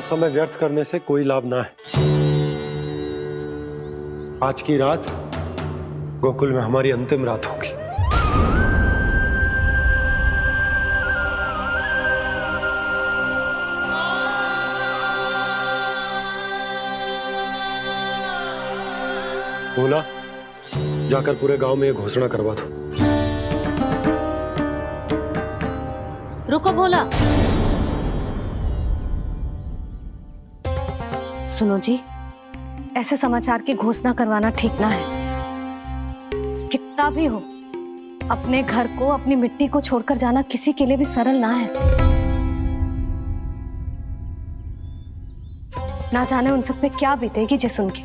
समय व्यर्थ करने से कोई लाभ ना है। आज की रात गोकुल में हमारी अंतिम रात होगी। बोला जाकर पूरे गांव में ये घोषणा करवा दो। रुको भोला। सुनो जी, ऐसे समाचार की घोषणा करवाना ठीक ना है। कितना भी हो, अपने घर को, अपनी मिट्टी को छोड़कर जाना किसी के लिए भी सरल ना है। ना जाने उन सब पे क्या बीतेगी जे सुन के।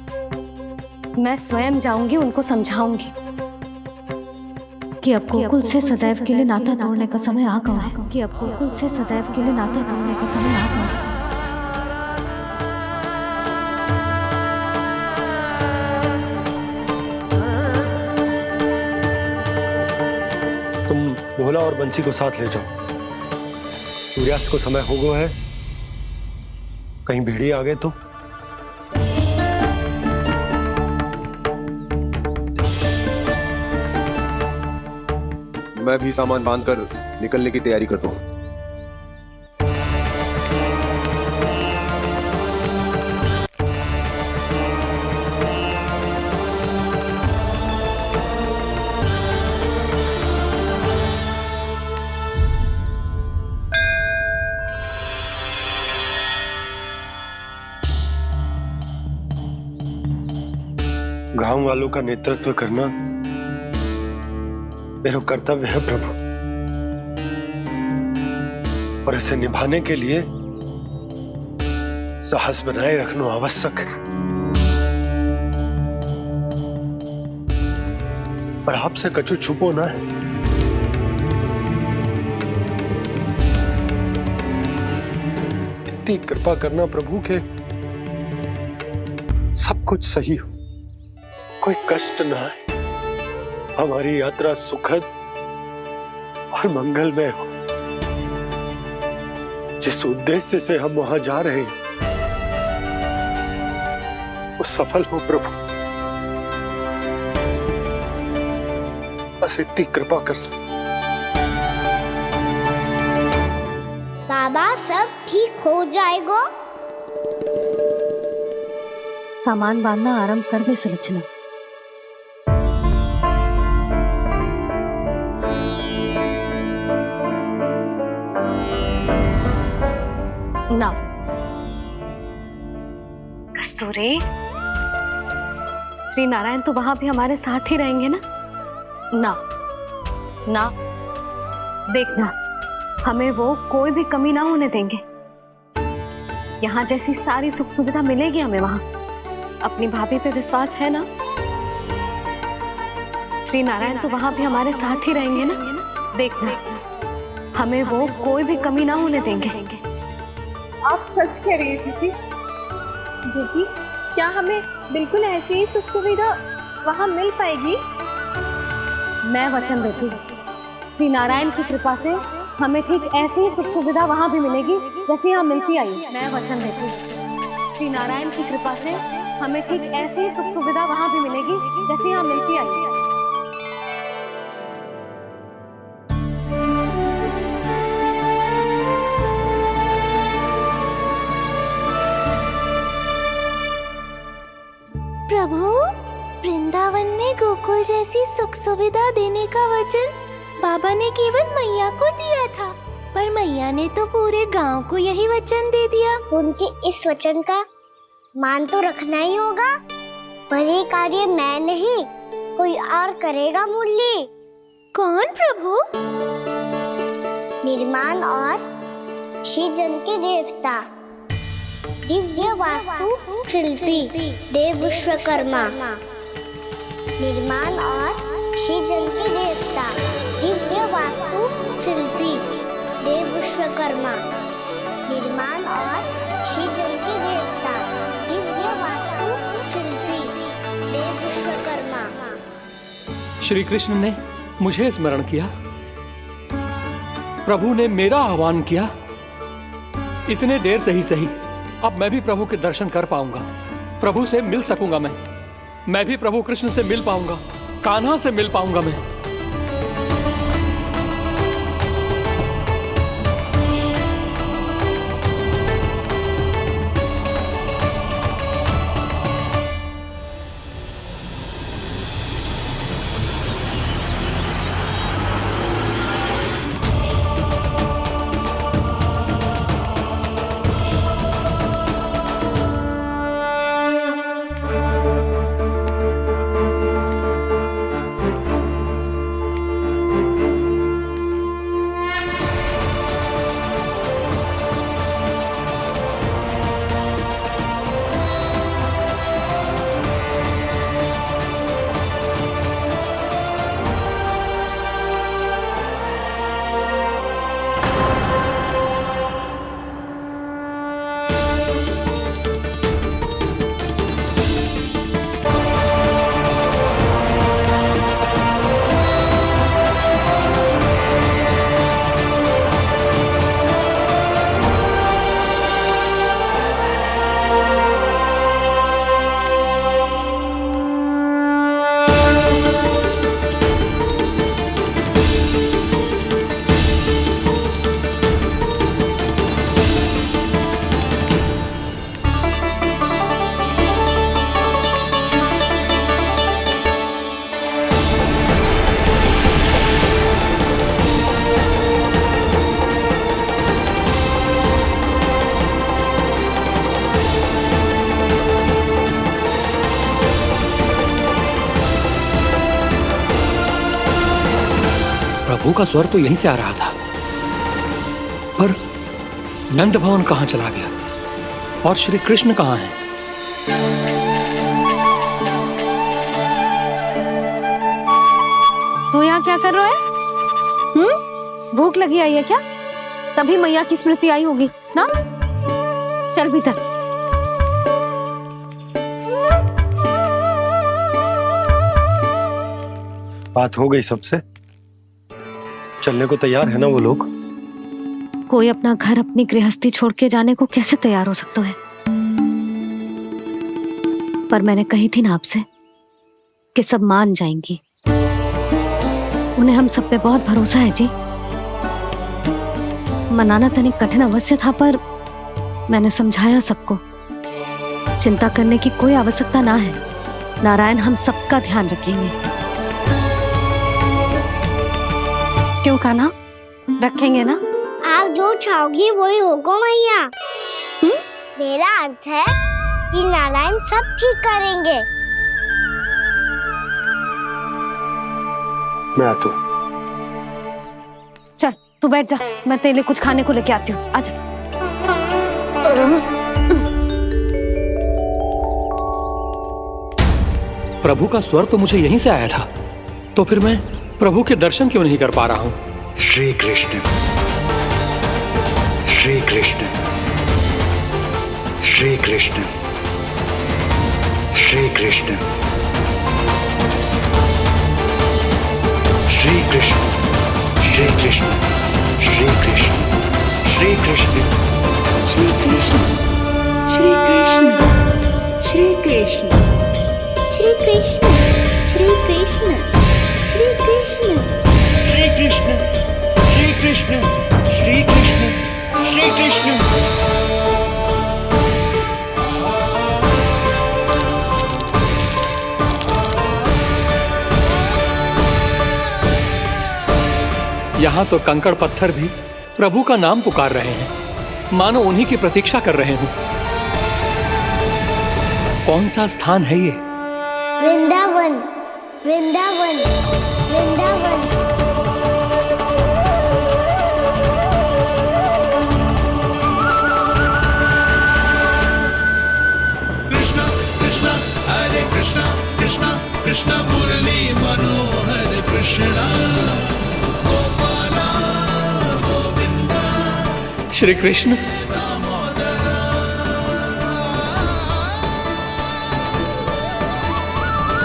मैं स्वयं जाऊंगी, उनको समझाऊंगी कि अब गोकुल से सदैव के लिए नाता तोड़ने का समय आ गया है। कि अब गोकुल से सदैव के लिए नाता तोड़ने का समय आ गया है। तुम भोला और बंसी को साथ ले जाओ। सूर्यास्त को समय हो गया है, कहीं भेड़िए आ गए तो। मैं भी सामान बांधकर निकलने की तैयारी करता हूँ। गांव वालों का नेतृत्व करना मेरा कर्तव्य है प्रभु, और इसे निभाने के लिए साहस बनाए रखना आवश्यक है। पर आपसे कछु छुपो ना है। इतनी कृपा करना प्रभु के सब कुछ सही हो, कोई कष्ट ना है, हमारी यात्रा सुखद और मंगलमय हो। जिस उद्देश्य से हम वहां जा रहे हैं वो सफल हो प्रभु, बस इतनी कृपा कर। बाबा सब ठीक हो जाएगा। सामान बांधना आरंभ कर दे सुलोचना। ना कस्तूरी, श्री नारायण तो वहां भी हमारे साथ ही रहेंगे ना? ना ना, देखना हमें वो कोई भी कमी ना होने देंगे। यहाँ जैसी सारी सुख सुविधा मिलेगी हमें वहां। अपनी भाभी पे विश्वास है ना? श्री नारायण तो वहां भी हमारे साथ ही रहेंगे ना? देखना हमें वो कोई भी कमी ना होने देंगे। आप सच कह रही है जीजी। जीजी, क्या हमें बिल्कुल ऐसी ही सुख सुविधा वहाँ मिल पाएगी? मैं वचन देती हूँ, श्री नारायण की कृपा से हमें ठीक ऐसी ही सुख सुविधा वहाँ भी मिलेगी जैसी यहाँ मिलती आई। मैं वचन देती हूँ, श्री नारायण की कृपा से हमें ठीक ऐसी ही सुख सुविधा वहाँ भी मिलेगी जैसी यहाँ मिलती आई। प्रभु, वृंदावन में गोकुल जैसी सुख सुविधा देने का वचन बाबा ने केवल मैया को दिया था, पर मैया ने तो पूरे गांव को यही वचन दे दिया। उनके इस वचन का मान तो रखना ही होगा, पर ये कार्य मैं नहीं कोई और करेगा। मुरली कौन प्रभु? निर्माण और सृजन के देवता, दिव्य वास्तु शिल्पी देव विश्वकर्मा। निर्माण और सृजन के देवता, दिव्य वास्तु शिल्पी देव विश्वकर्मा। निर्माण और सृजन के देवता, दिव्य वास्तु शिल्पी देव विश्वकर्मा। श्री कृष्ण ने मुझे स्मरण किया, प्रभु ने मेरा आह्वान किया। इतने देर से ही सही, अब मैं भी प्रभु के दर्शन कर पाऊंगा, प्रभु से मिल सकूंगा। मैं भी प्रभु कृष्ण से मिल पाऊंगा, कान्हा से मिल पाऊंगा मैं। प्रभु का स्वर तो यहीं से आ रहा था, पर नंद भवन कहां चला गया और श्री कृष्ण कहां हैं? तू यहाँ क्या कर रहा है? भूख लगी आई है क्या? तभी मैया की स्मृति आई होगी ना? चल भीतर। बात हो गई सबसे? चलने को तैयार है ना वो लोग? कोई अपना घर अपनी गृहस्थी छोड़ के जाने को कैसे तैयार हो सकता है? पर मैंने कही थी ना आपसे कि सब मान जाएंगी। उन्हें हम सब पे बहुत भरोसा है जी। मनाना तनिक कठिन अवश्य था, पर मैंने समझाया सबको। चिंता करने की कोई आवश्यकता ना है, नारायण हम सबका ध्यान रखेंगे। क्यों कान्हा, रखेंगे ना? आप जो चाहोगी वही होगा मैया। मेरा अर्थ है कि नारायण सब ठीक करेंगे। मैं आता हूँ। चल तू बैठ जा, मैं तेरे लिए कुछ खाने को लेके आती हूँ। आजा। प्रभु का स्वर तो मुझे यहीं से आया था, तो फिर मैं प्रभु के दर्शन क्यों नहीं कर पा रहा हूँ? श्री कृष्ण, श्री कृष्ण, श्री कृष्ण, श्री कृष्ण, श्री कृष्ण, श्री कृष्ण, श्री कृष्ण, श्री कृष्ण, श्री कृष्ण, श्री कृष्ण, श्री कृष्ण, श्री कृष्ण, श्री कृष्ण, श्री कृष्ण, श्री कृष्ण, श्री कृष्ण, श्री कृष्ण, श्री कृष्ण। यहाँ तो कंकड़ पत्थर भी प्रभु का नाम पुकार रहे हैं, मानो उन्हीं की प्रतीक्षा कर रहे हो। कौन सा स्थान है ये? वृंदावन, वृंदावन, वृंदावन। कृष्णा कृष्णा हरे कृष्णा, कृष्णा कृष्णा मुरली मनोहर कृष्णा, गोपाला गोविंदा श्री कृष्ण।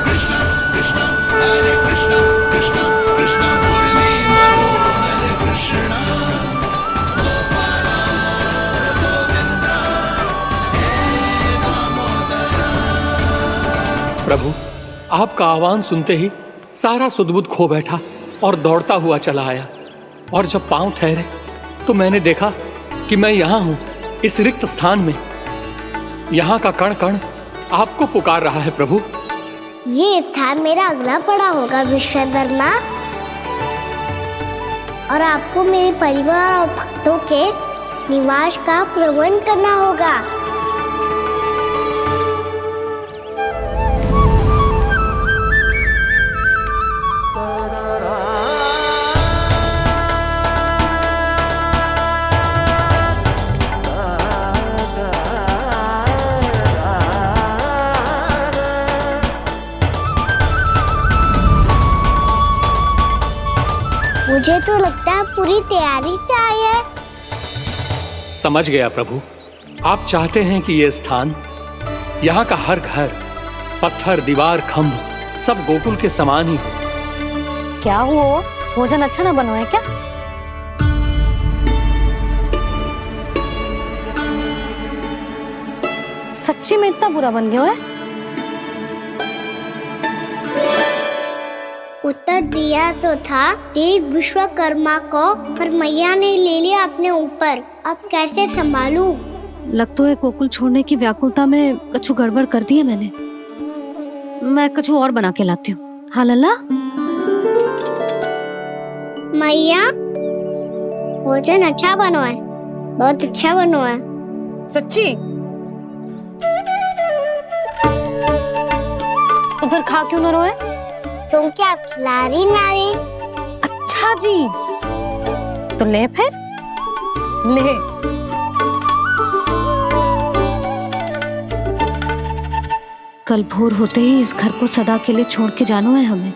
कृष्णा कृष्णा हरे कृष्णा, कृष्णा कृष्णा मुरली मनोहर कृष्णा, गोपाला गोविंदा प्रभु, आपका आह्वान सुनते ही सारा सुध-बुध खो बैठा और दौड़ता हुआ चला आया। और जब पांव ठहरे तो मैंने देखा कि मैं यहाँ हूँ, इस रिक्त स्थान में। यहाँ का कण कण आपको पुकार रहा है प्रभु। ये स्थान मेरा अगला पड़ा होगा विश्वकर्मा, और आपको मेरे परिवार और भक्तों के निवास का प्रबंध करना होगा। मुझे तो लगता है पूरी तैयारी से आए हैं। समझ गया प्रभु, आप चाहते हैं कि यह स्थान, यहाँ का हर घर, पत्थर, दीवार, खम्भ सब गोकुल के समान ही हो। क्या हुआ? भोजन अच्छा ना बनो है क्या? सच्ची में इतना बुरा बन गया है? उत्तर दिया तो था देव विश्वकर्मा को, पर मैया ने ले लिया अपने ऊपर। अब कैसे संभालूं? लग तो है गोकुल छोड़ने की व्याकुलता में कछु गड़बड़ कर दी है मैंने। मैं कछु और बना के लाती हूँ। हाँ लल्ला? मैया, भोजन अच्छा बनो है, बहुत अच्छा बनो है। सच्ची? तो फिर खा क्यों न रोए? तुम क्या खिलाड़ी नारी? अच्छा जी, तो ले फिर ले। कल भोर होते ही इस घर को सदा के लिए छोड़ के जाना है हमें।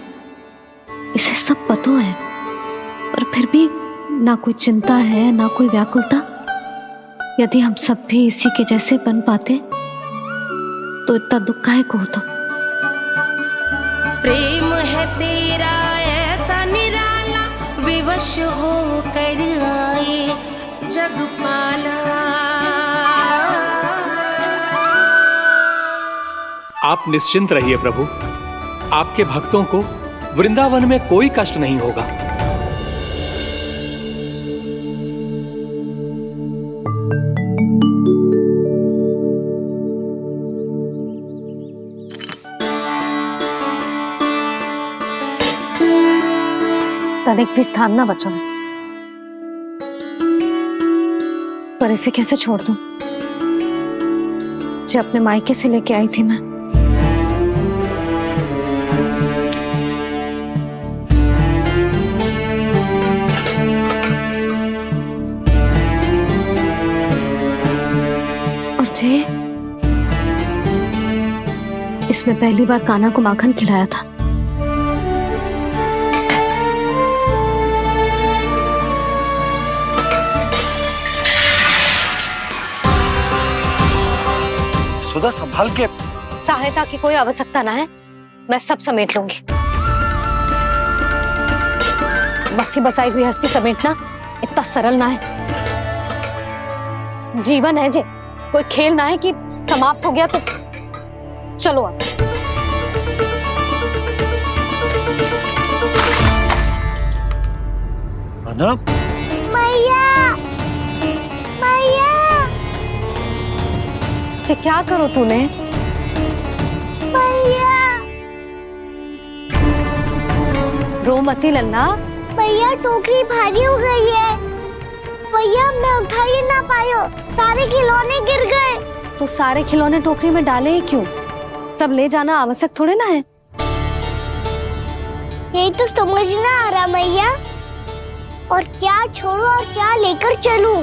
इसे सब पता है, पर फिर भी ना कोई चिंता है ना कोई व्याकुलता। यदि हम सब भी इसी के जैसे बन पाते तो इतना दुख काहे को होता। प्रेम है तेरा ऐसा निराला, विवश हो कर आए जगपाला। आप निश्चिंत रहिए प्रभु, आपके भक्तों को वृंदावन में कोई कष्ट नहीं होगा। तनिक भी स्थान ना बचो, पर इसे कैसे छोड़ दूं? जो अपने मायके से लेके आई थी मैं। और जे इसमें पहली बार कान्हा को माखन खिलाया था। सुधा संभाल के। सहायता की कोई आवश्यकता ना है, मैं सब समेट लूंगी। बसी बसाई गृहस्थी समेटना इतना सरल ना है। जीवन है जे, कोई खेल ना है कि समाप्त हो गया तो चलो अब। अना? मैया, मैया। जे क्या करो तूने? मैया, रो मती लल्ला। भैया टोकरी भारी हो गई है। भैया मैं उठा ही ना पायो, सारे खिलौने गिर गए। तो सारे खिलौने टोकरी में डाले ही क्यों? सब ले जाना आवश्यक थोड़े ना है। यही तो समझ ना आ रहा मैया, और क्या छोड़ू और क्या लेकर चलूं?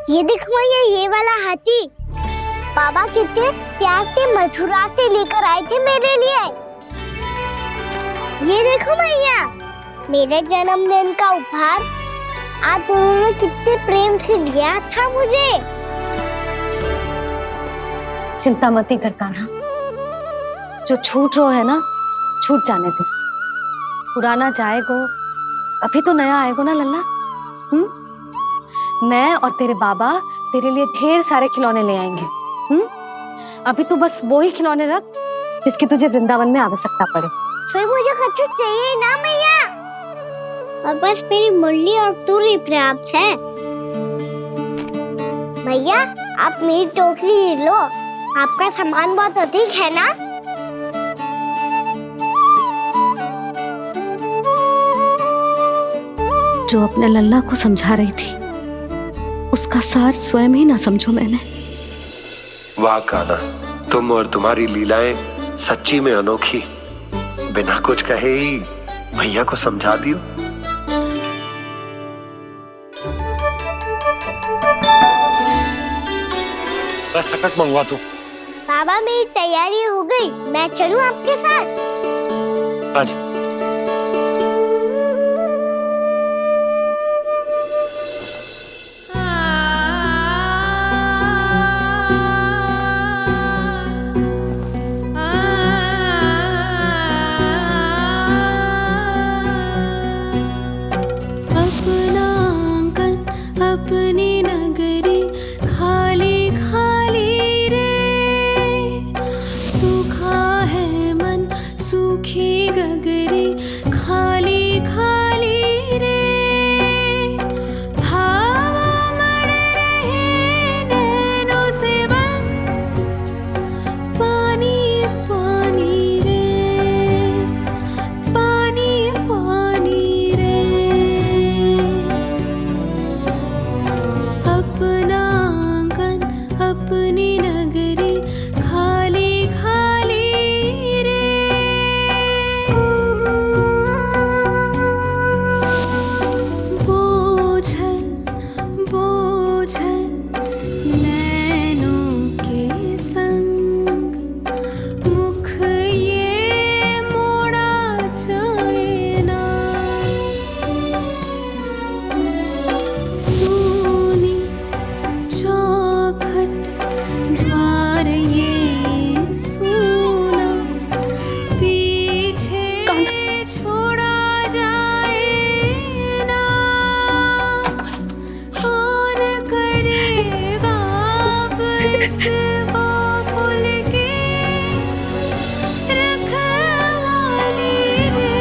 ये देखो मैया, ये वाला हाथी बाबा कितने प्यार से मथुरा से लेकर आए थे मेरे लिए। ये देखो मैया, मेरे जन्मदिन का उपहार आप दोनों ने कितने प्रेम से दिया था मुझे। चिंता मत कर कान्हा, जो छूट रो है ना, छूट जाने दे। पुराना जाएगो, अभी तो नया आएगो ना लल्ला। मैं और तेरे बाबा तेरे लिए ढेर सारे खिलौने ले आएंगे। अभी तू बस वो ही खिलौने रख जिसकी तुझे वृंदावन में आवश्यकता पड़े। फिर मुझे कुछ चाहिए ना मैया, और बस मेरी मुरली और तुरी पर्याप्त है। भैया आप मेरी टोकरी लो, आपका सामान बहुत अधिक है ना। जो अपने लल्ला को समझा रही थी उसका सार स्वयं ही ना समझो मैंने। वाह कान्हा, तुम और तुम्हारी लीलाएं सच्ची में अनोखी। बिना कुछ कहे ही भैया को समझा दियो। बस सकट मंगवा तू। बाबा मेरी तैयारी हो गई, मैं चलूं आपके साथ? आजा। अपनी नगरी खाली खाली रे, सूखा है मन सूखी गगरी खाली खाली रे, भाव मर रहे नैनों से बन पानी पानी रे, पानी पानी रे। अपना आंगन अपनी नगरी खाली खाली रे। बोझल बोझल नैनों के संग मुख ये मोड़ा जाए ना, सोनी चौखट द्वार ये सोना पीछे छोड़ा जाए ना, कौन करेगा अब इस गोकुल की रखवाली रे।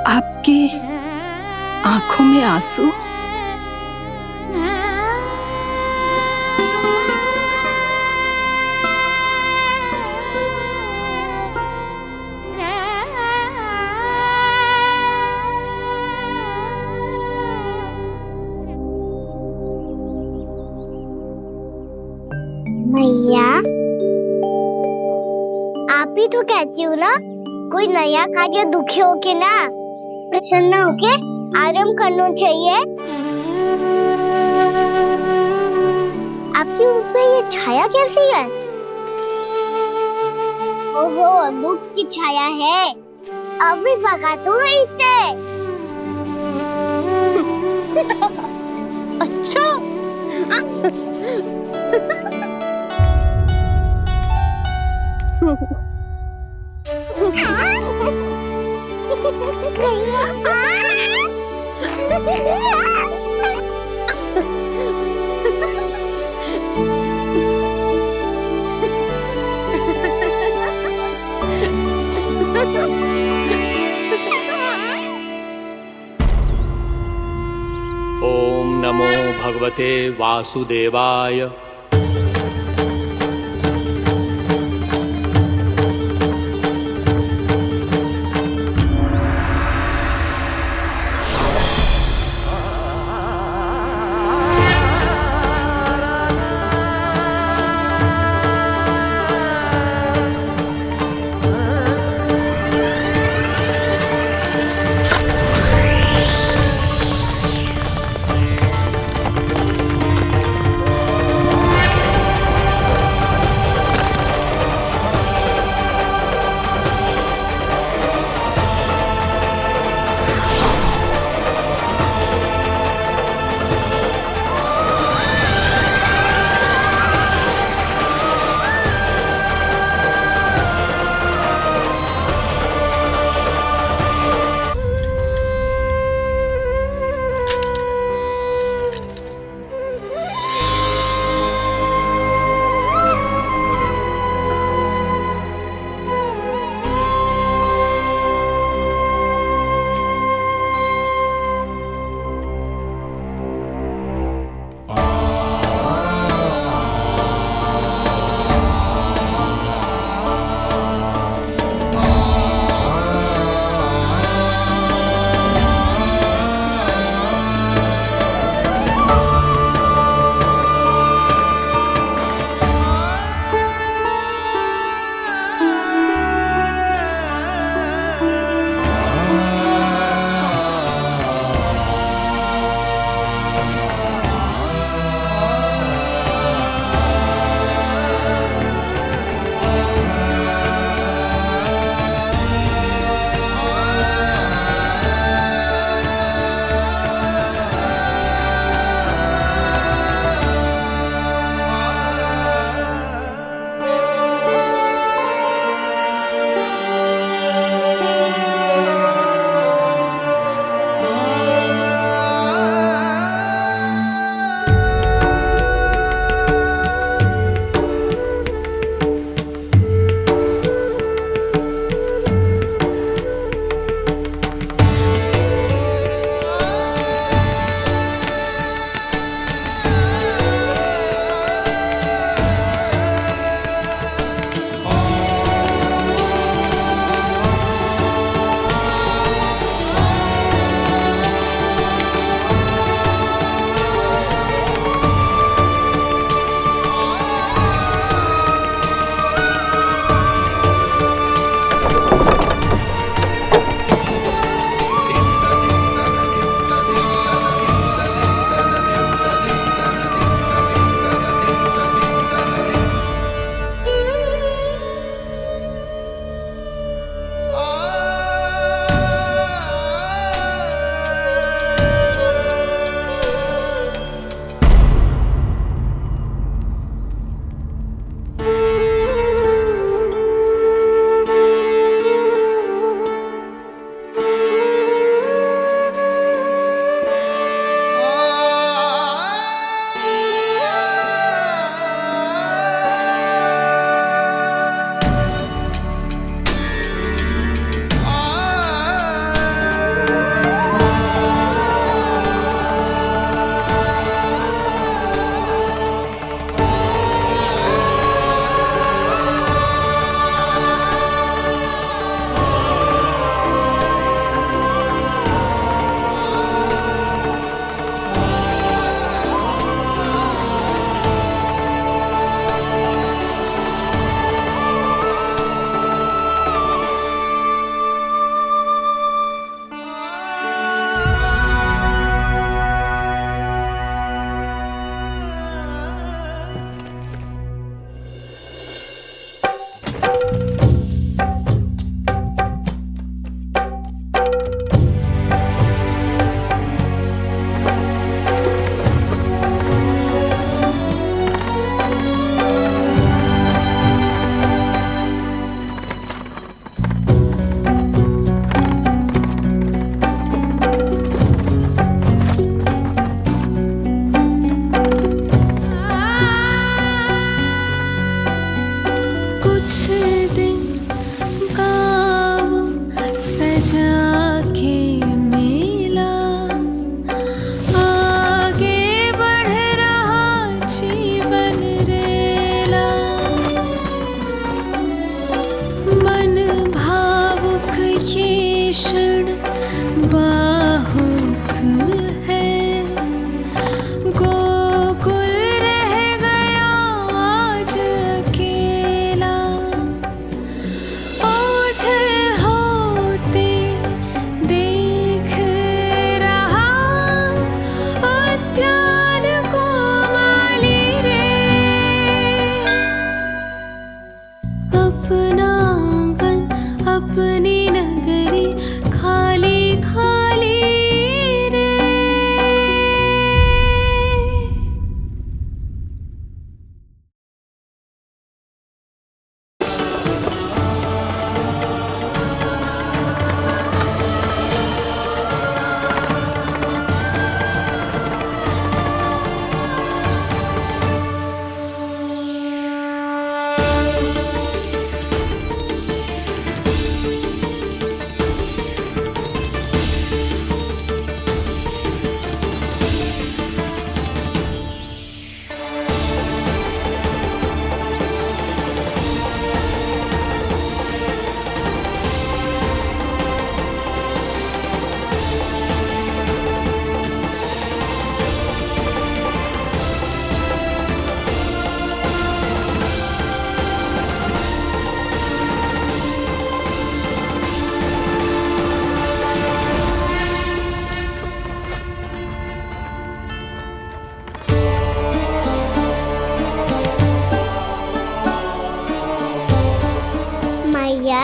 आपकी आंखों में आंसू? मैया, आप ही तो कहती हो ना, कोई नया कार्य दुखी होके ना प्रसन्न होके आराम करना चाहिए। आपकी मुख पे ये छाया कैसी है? ओहो, दुख की छाया है। अभी भगा दूं इसे। अच्छा। ओम नमो भगवते वासुदेवाय।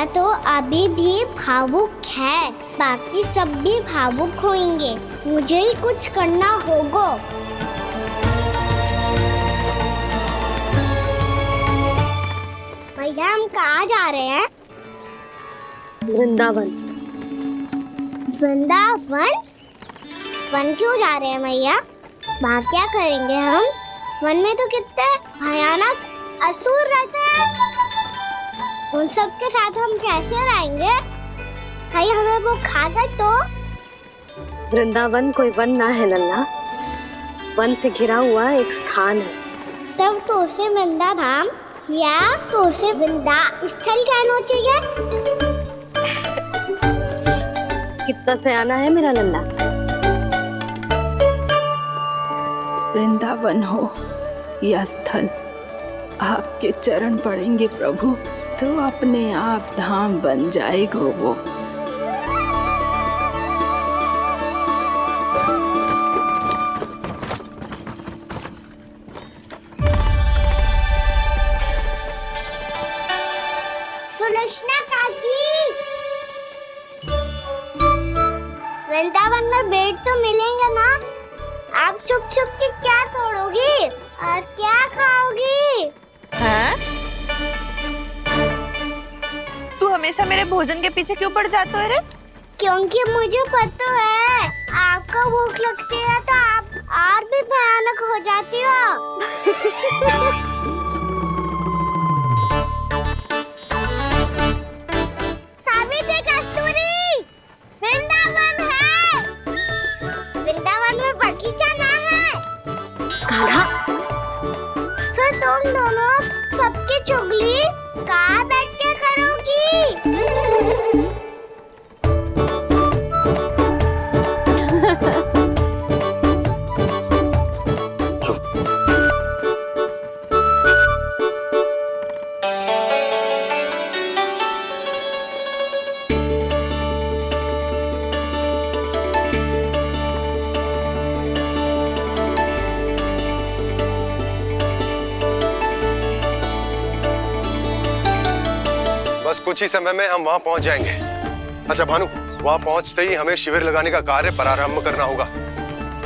मैया तो अभी भी भावुक है, बाकी सब भी भावुक होंगे। मुझे ही कुछ करना होगा। भैया हम कहाँ जा रहे हैं? वृंदावन। वृंदावन? वन क्यों जा रहे हैं मैया? वहाँ क्या करेंगे हम? वन में तो कितने भयानक असुर रहते हैं। उन सब के साथ हम कैसे रहेंगे? कहीं हमें वो खा गए तो? वृंदावन कोई वन ना है लल्ला, वन से घिरा हुआ एक स्थान है। तब तो उसे वृंदा धाम क्या तो उसे वृंदा स्थल कहना चाहिए। कितना सयाना है मेरा लल्ला। वृंदावन हो या स्थल, आपके चरण पड़ेंगे प्रभु तो अपने आप धाम बन जाएगा वो। सुलक्षणा काकी, वृंदावन में बेट तो मिलेंगे ना? आप छुप छुप के क्या तोड़ोगी और क्या खाओगी? हाँ? तू हमेशा मेरे भोजन के पीछे क्यों पड़ जाता है रे? क्योंकि मुझे पता है आपको भूख लगती है तो आप और भी भयानक हो जाती हो। सावित्री कस्तूरी, वृंदावन है। वृंदावन में बगीचा ना है। कान्हा, फिर तुम दोनों सबकी चुगली कहाँ बैठ के करोगी? बस कुछ ही समय में हम वहां पहुंच जाएंगे। अच्छा भानु, वहां पहुंचते ही हमें शिविर लगाने का कार्य प्रारंभ करना होगा,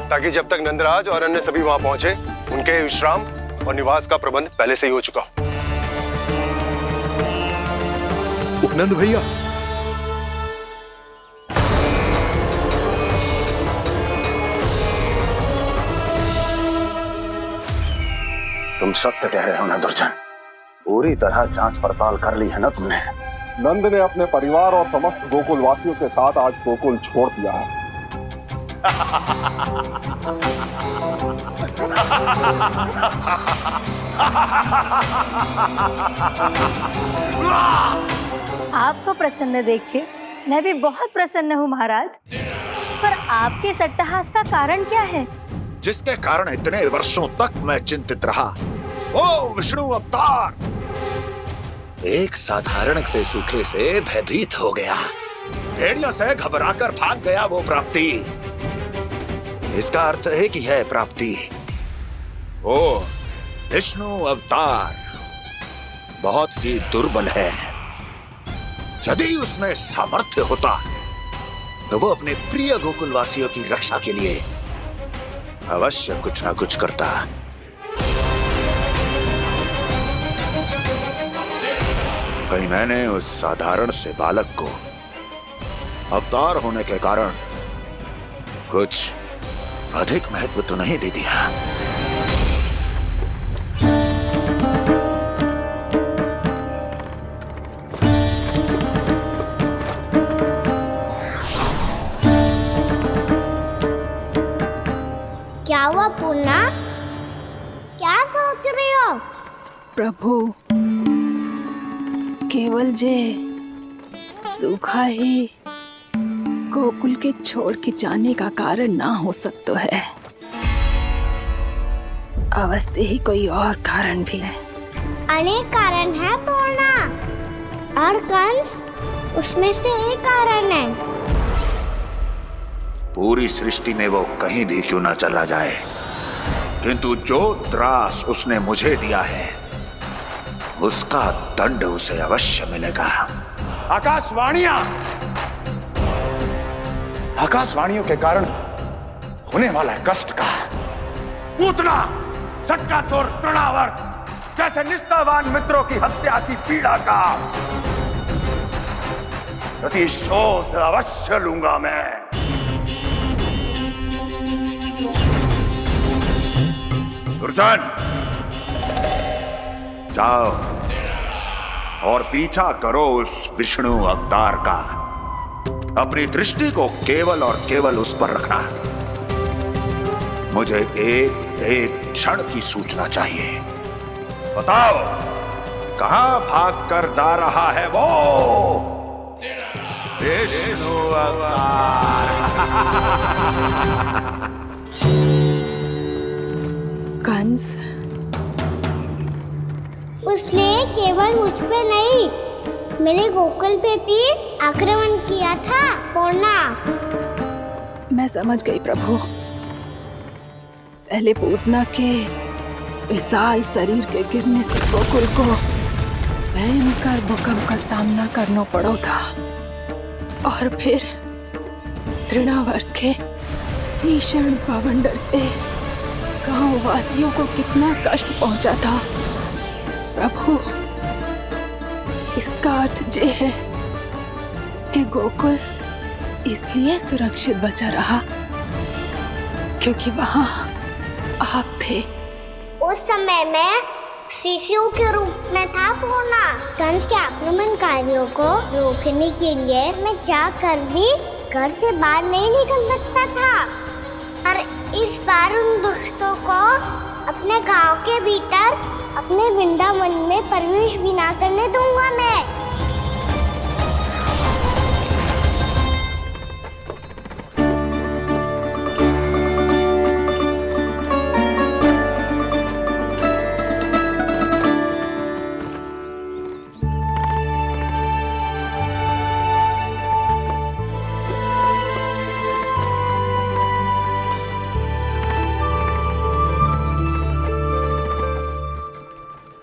ताकि जब तक नंदराज और अन्य सभी वहां पहुंचे उनके विश्राम और निवास का प्रबंध पहले से ही हो चुका हो। नंद भैया, तुम सत्य कह रहे हो ना दुर्जन? पूरी तरह जांच पड़ताल कर ली है ना तुमने? नंद ने अपने परिवार और समस्त गोकुल वासियों के साथ आज गोकुल छोड़ दिया है। आपको प्रसन्न देख के मैं भी बहुत प्रसन्न हूँ महाराज। पर आपके सट्टाहास का कारण क्या है? जिसके कारण इतने वर्षों तक मैं चिंतित रहा। ओ विष्णु अवतार! एक साधारण से सूखे से भयभीत हो गया, भेड़िया से घबराकर भाग गया वो प्राप्ति। इसका अर्थ है कि है प्राप्ति ओ विष्णु अवतार बहुत ही दुर्बल है। यदि उसमें सामर्थ्य होता तो वो अपने प्रिय गोकुलवासियों की रक्षा के लिए अवश्य कुछ ना कुछ करता। कहीं मैंने उस साधारण से बालक को अवतार होने के कारण कुछ अधिक महत्व तो नहीं दे दिया। क्या हुआ पूर्णा? क्या सोच रही हो? प्रभु, केवल जे सूखा ही गोकुल के छोड़ के जाने का कारण ना हो सकता है। अवश्य ही कोई और कारण भी है। अनेक कारण है पूर्णा, और कंस उसमें से एक कारण है। पूरी सृष्टि में वो कहीं भी क्यों ना चला जाए, किंतु जो त्रास उसने मुझे दिया है उसका दंड उसे अवश्य मिलेगा। आकाशवाणियों के कारण होने वाला कष्ट का पूतना सटका चोर तृणावर्त जैसे निष्ठावान मित्रों की हत्या की पीड़ा का प्रतिशोध अवश्य लूंगा मैं। दुर्जन, जाओ और पीछा करो उस विष्णु अवतार का। अपनी दृष्टि को केवल और केवल उस पर रखना। मुझे एक एक क्षण की सूचना चाहिए। बताओ कहां भागकर जा रहा है वो विष्णु अवतार? कंस, उसने केवल मुझ पे नहीं, मेरे गोकुल पे भी आक्रमण किया था पूर्णा। मैं समझ गई प्रभु। पहले पूतना के विशाल शरीर के गिरने से गोकुल को भयंकर भूकंप का सामना करना पड़ा था, और फिर तृणावर्त के भीषण पावंडर से गांव वासियों को कितना कष्ट पहुंचा था। प्रभु, इसका अर्थ ये है कि गोकुल इसलिए सुरक्षित बचा रहा क्योंकि वहां आप थे। उस समय मैं शिशु के रूप में था पूर्णा। कंस के आक्रमणकारियों को रोकने के लिए मैं जाकर भी घर से बाहर नहीं निकल सकता था, और इस बार उन दुष्टों को अपने गांव के भीतर अपने वृंदावन में प्रवेश भी ना करने दूंगा मैं।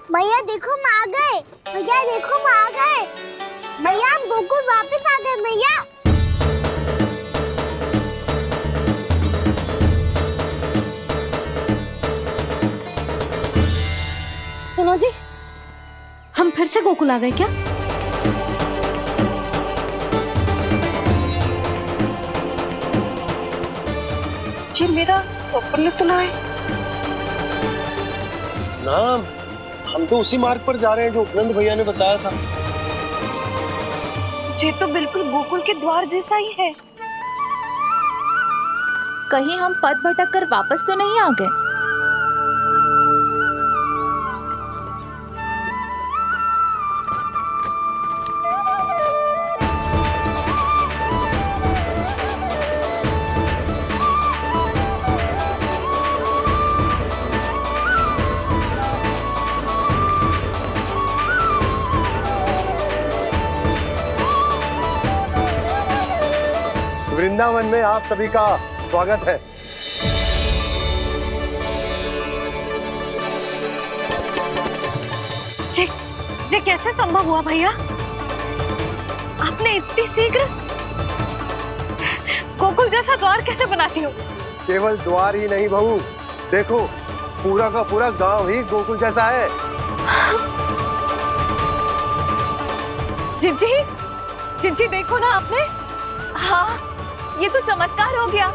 भैया देखो हम आ गए, भैया देखो हम आ गए, भैया हम गोकुल वापस आ गए भैया। सुनो जी, हम फिर से गोकुल आ गए क्या? जी मेरा स्वप्न तो ना है। ना, हम तो उसी मार्ग पर जा रहे हैं जो उपनंद भैया ने बताया था। ये तो बिल्कुल गोकुल के द्वार जैसा ही है। कहीं हम पथ भटक कर वापस तो नहीं आ गए? वृंदावन में आप सभी का स्वागत है। ये कैसे संभव हुआ भैया? आपने इतनी शीघ्र गोकुल जैसा द्वार कैसे बनाती हो? केवल द्वार ही नहीं बहू, देखो पूरा का पूरा गांव ही गोकुल जैसा है। जिज्जी, जिज्जी देखो ना आपने। हाँ, ये तो चमत्कार हो गया।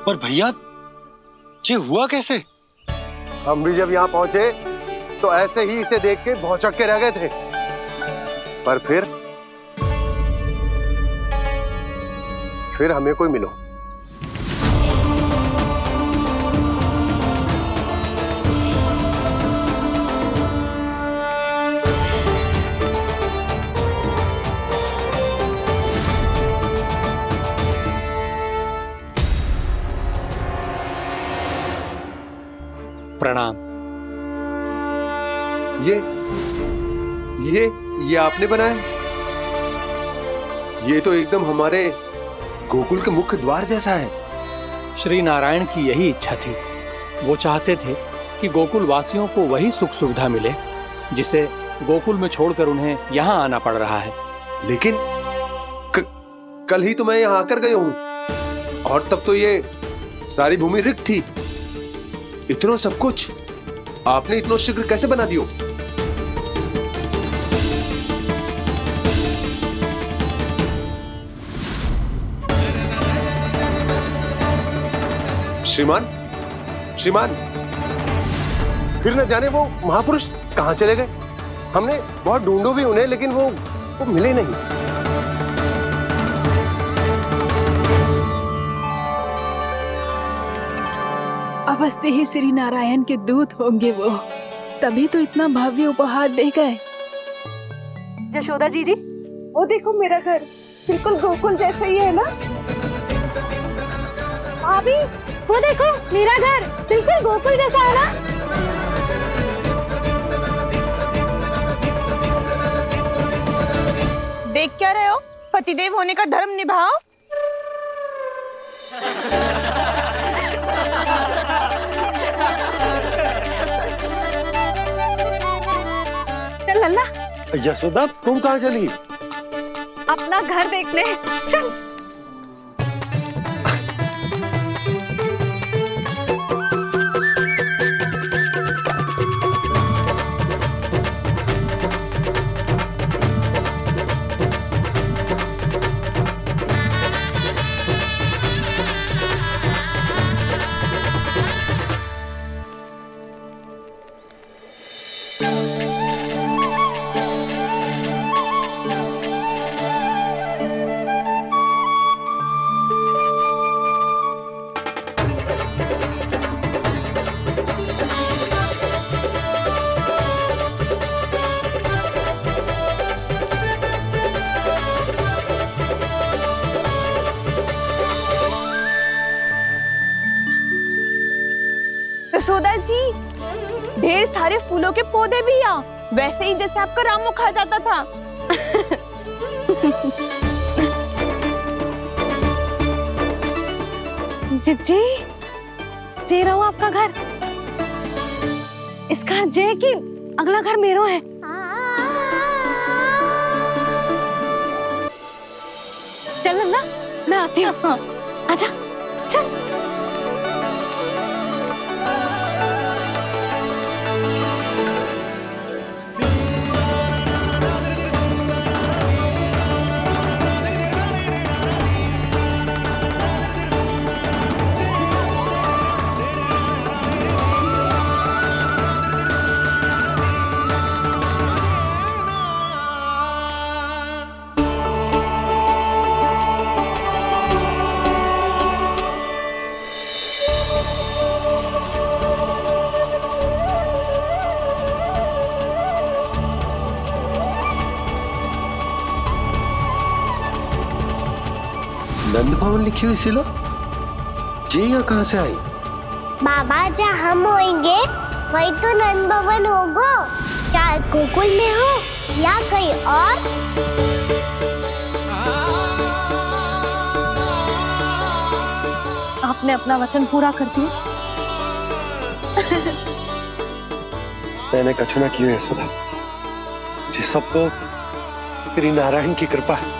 पर भैया ये हुआ कैसे? हम भी जब यहाँ पहुंचे तो ऐसे ही इसे देख के भौचक के रह गए थे, पर फिर हमें कोई मिलो। प्रणाम। ये आपने बनाया? ये तो एकदम हमारे गोकुल के मुख्य द्वार जैसा है। श्री नारायण की यही इच्छा थी। वो चाहते थे कि गोकुल वासियों को वही सुख सुविधा मिले जिसे गोकुल में छोड़कर उन्हें यहाँ आना पड़ रहा है। लेकिन कल ही तो मैं यहाँ आकर गया हूँ और तब तो ये सारी भूमि रिक्त थी। इतना सब कुछ आपने इतना शीघ्र कैसे बना दियो? श्रीमान, श्रीमान, फिर न जाने वो महापुरुष कहां चले गए। हमने बहुत ढूंढो भी उन्हें, लेकिन वो मिले नहीं। अवश्य ही श्री नारायण के दूत होंगे वो, तभी तो इतना भव्य उपहार दे गए। यशोदा जी, वो देखो मेरा घर बिल्कुल गोकुल जैसा ही है ना। भाभी, वो देखो मेरा घर बिल्कुल गोकुल जैसा है ना। देख क्या रहे हो? पतिदेव होने का धर्म निभाओ। चल लल्ला। यशोदा, तुम कहाँ चली? अपना घर देखने। चल। यशोदा जी, ढेर सारे फूलों के पौधे भी यहाँ, वैसे ही जैसे आपका रामू खा जाता था। जी, जे रहो आपका घर। इस घर जे की अगला घर मेरो है। चल ना, मैं आती हूँ। आजा, चल। नंद भवन लिखी हुई सिलो, जे यहाँ कहाँ से आई? बाबा, जहाँ हम होंगे वही तो नंद भवन होगा। चाहे गोकुल में हो या कहीं और। आपने अपना वचन पूरा कर दिया। मैंने कछु ना किया यशोदा, ये सब तो श्री नारायण की कृपा है।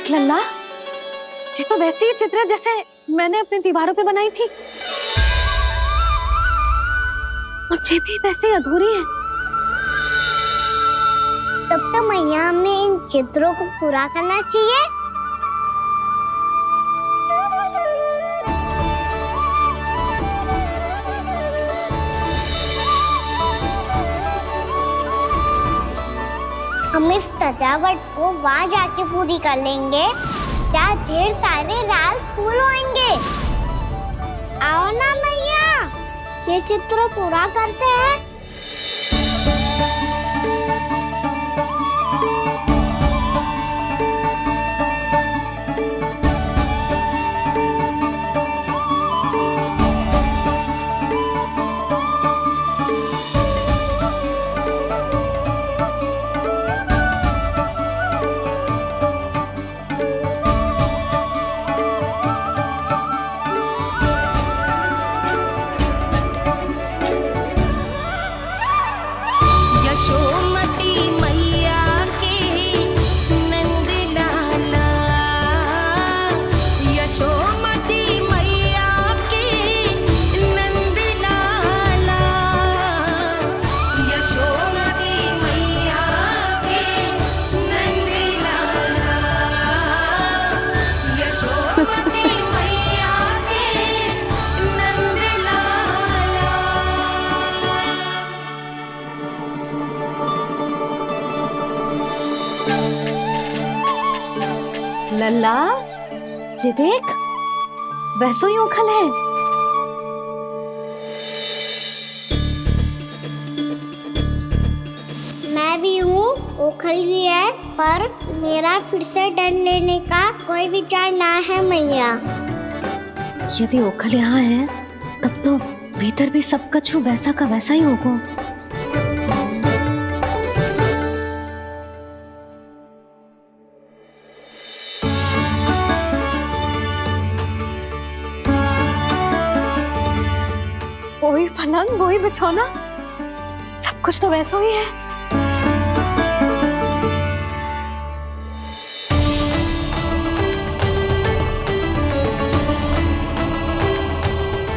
देख लल्ला, ये तो वैसी ही चित्र है जैसे मैंने अपनी दीवारों पे बनाई थी, और ये भी वैसे ही अधूरी है। तब तो मैया हमें इन चित्रों को पूरा करना चाहिए। हम इस सजावट को वहाँ जाके पूरी कर लेंगे जहाँ ढेर सारे लाल फूल होंगे। आओ ना मैया, ये चित्र पूरा करते हैं। लल्ला, ये देख, वैसो ही उखल है। मैं भी हूँ, उखल भी है, पर मेरा फिर से डर लेने का कोई विचार ना है मैया। यदि उखल यहाँ है, तब तो भीतर भी सब कछु वैसा का वैसा ही होगा। वही पलंग, वही बिछौना, सब कुछ तो वैसा ही है।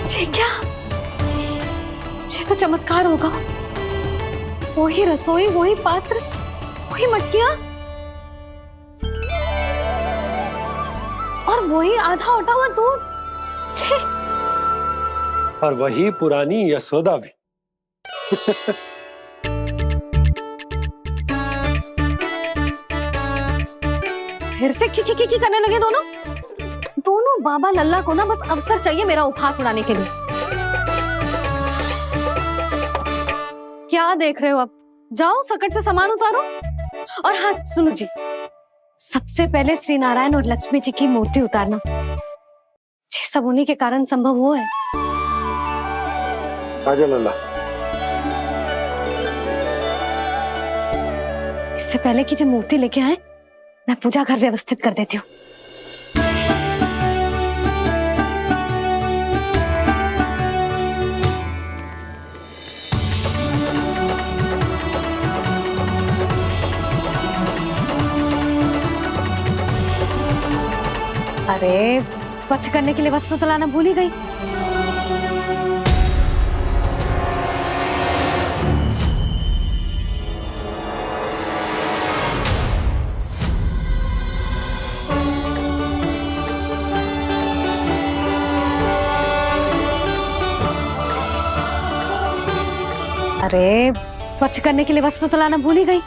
ये क्या? ये तो चमत्कार होगा। वही रसोई, वही पात्र, वही मटकियां, और वही आधा उटा हुआ दूध। छे! और वही पुरानी यशोदा भी। फिर से खी करने लगे दोनों बाबा लल्ला को ना बस अवसर चाहिए मेरा उपहास उड़ाने के लिए। क्या देख रहे हो? अब जाओ, सकट से सामान उतारो। और हाँ सुनो जी, सबसे पहले श्री नारायण और लक्ष्मी जी की मूर्ति उतारना। ये सब उन्हीं के कारण संभव हुआ है। आजा लल्ला। इससे पहले कि जब मूर्ति लेके आए, मैं पूजा घर व्यवस्थित कर देती हूँ। अरे, स्वच्छ करने के लिए वस्त्र तो लाना भूल ही गई। अरे, स्वच्छ करने के लिए वस्त्र तो लाना भूल ही गई।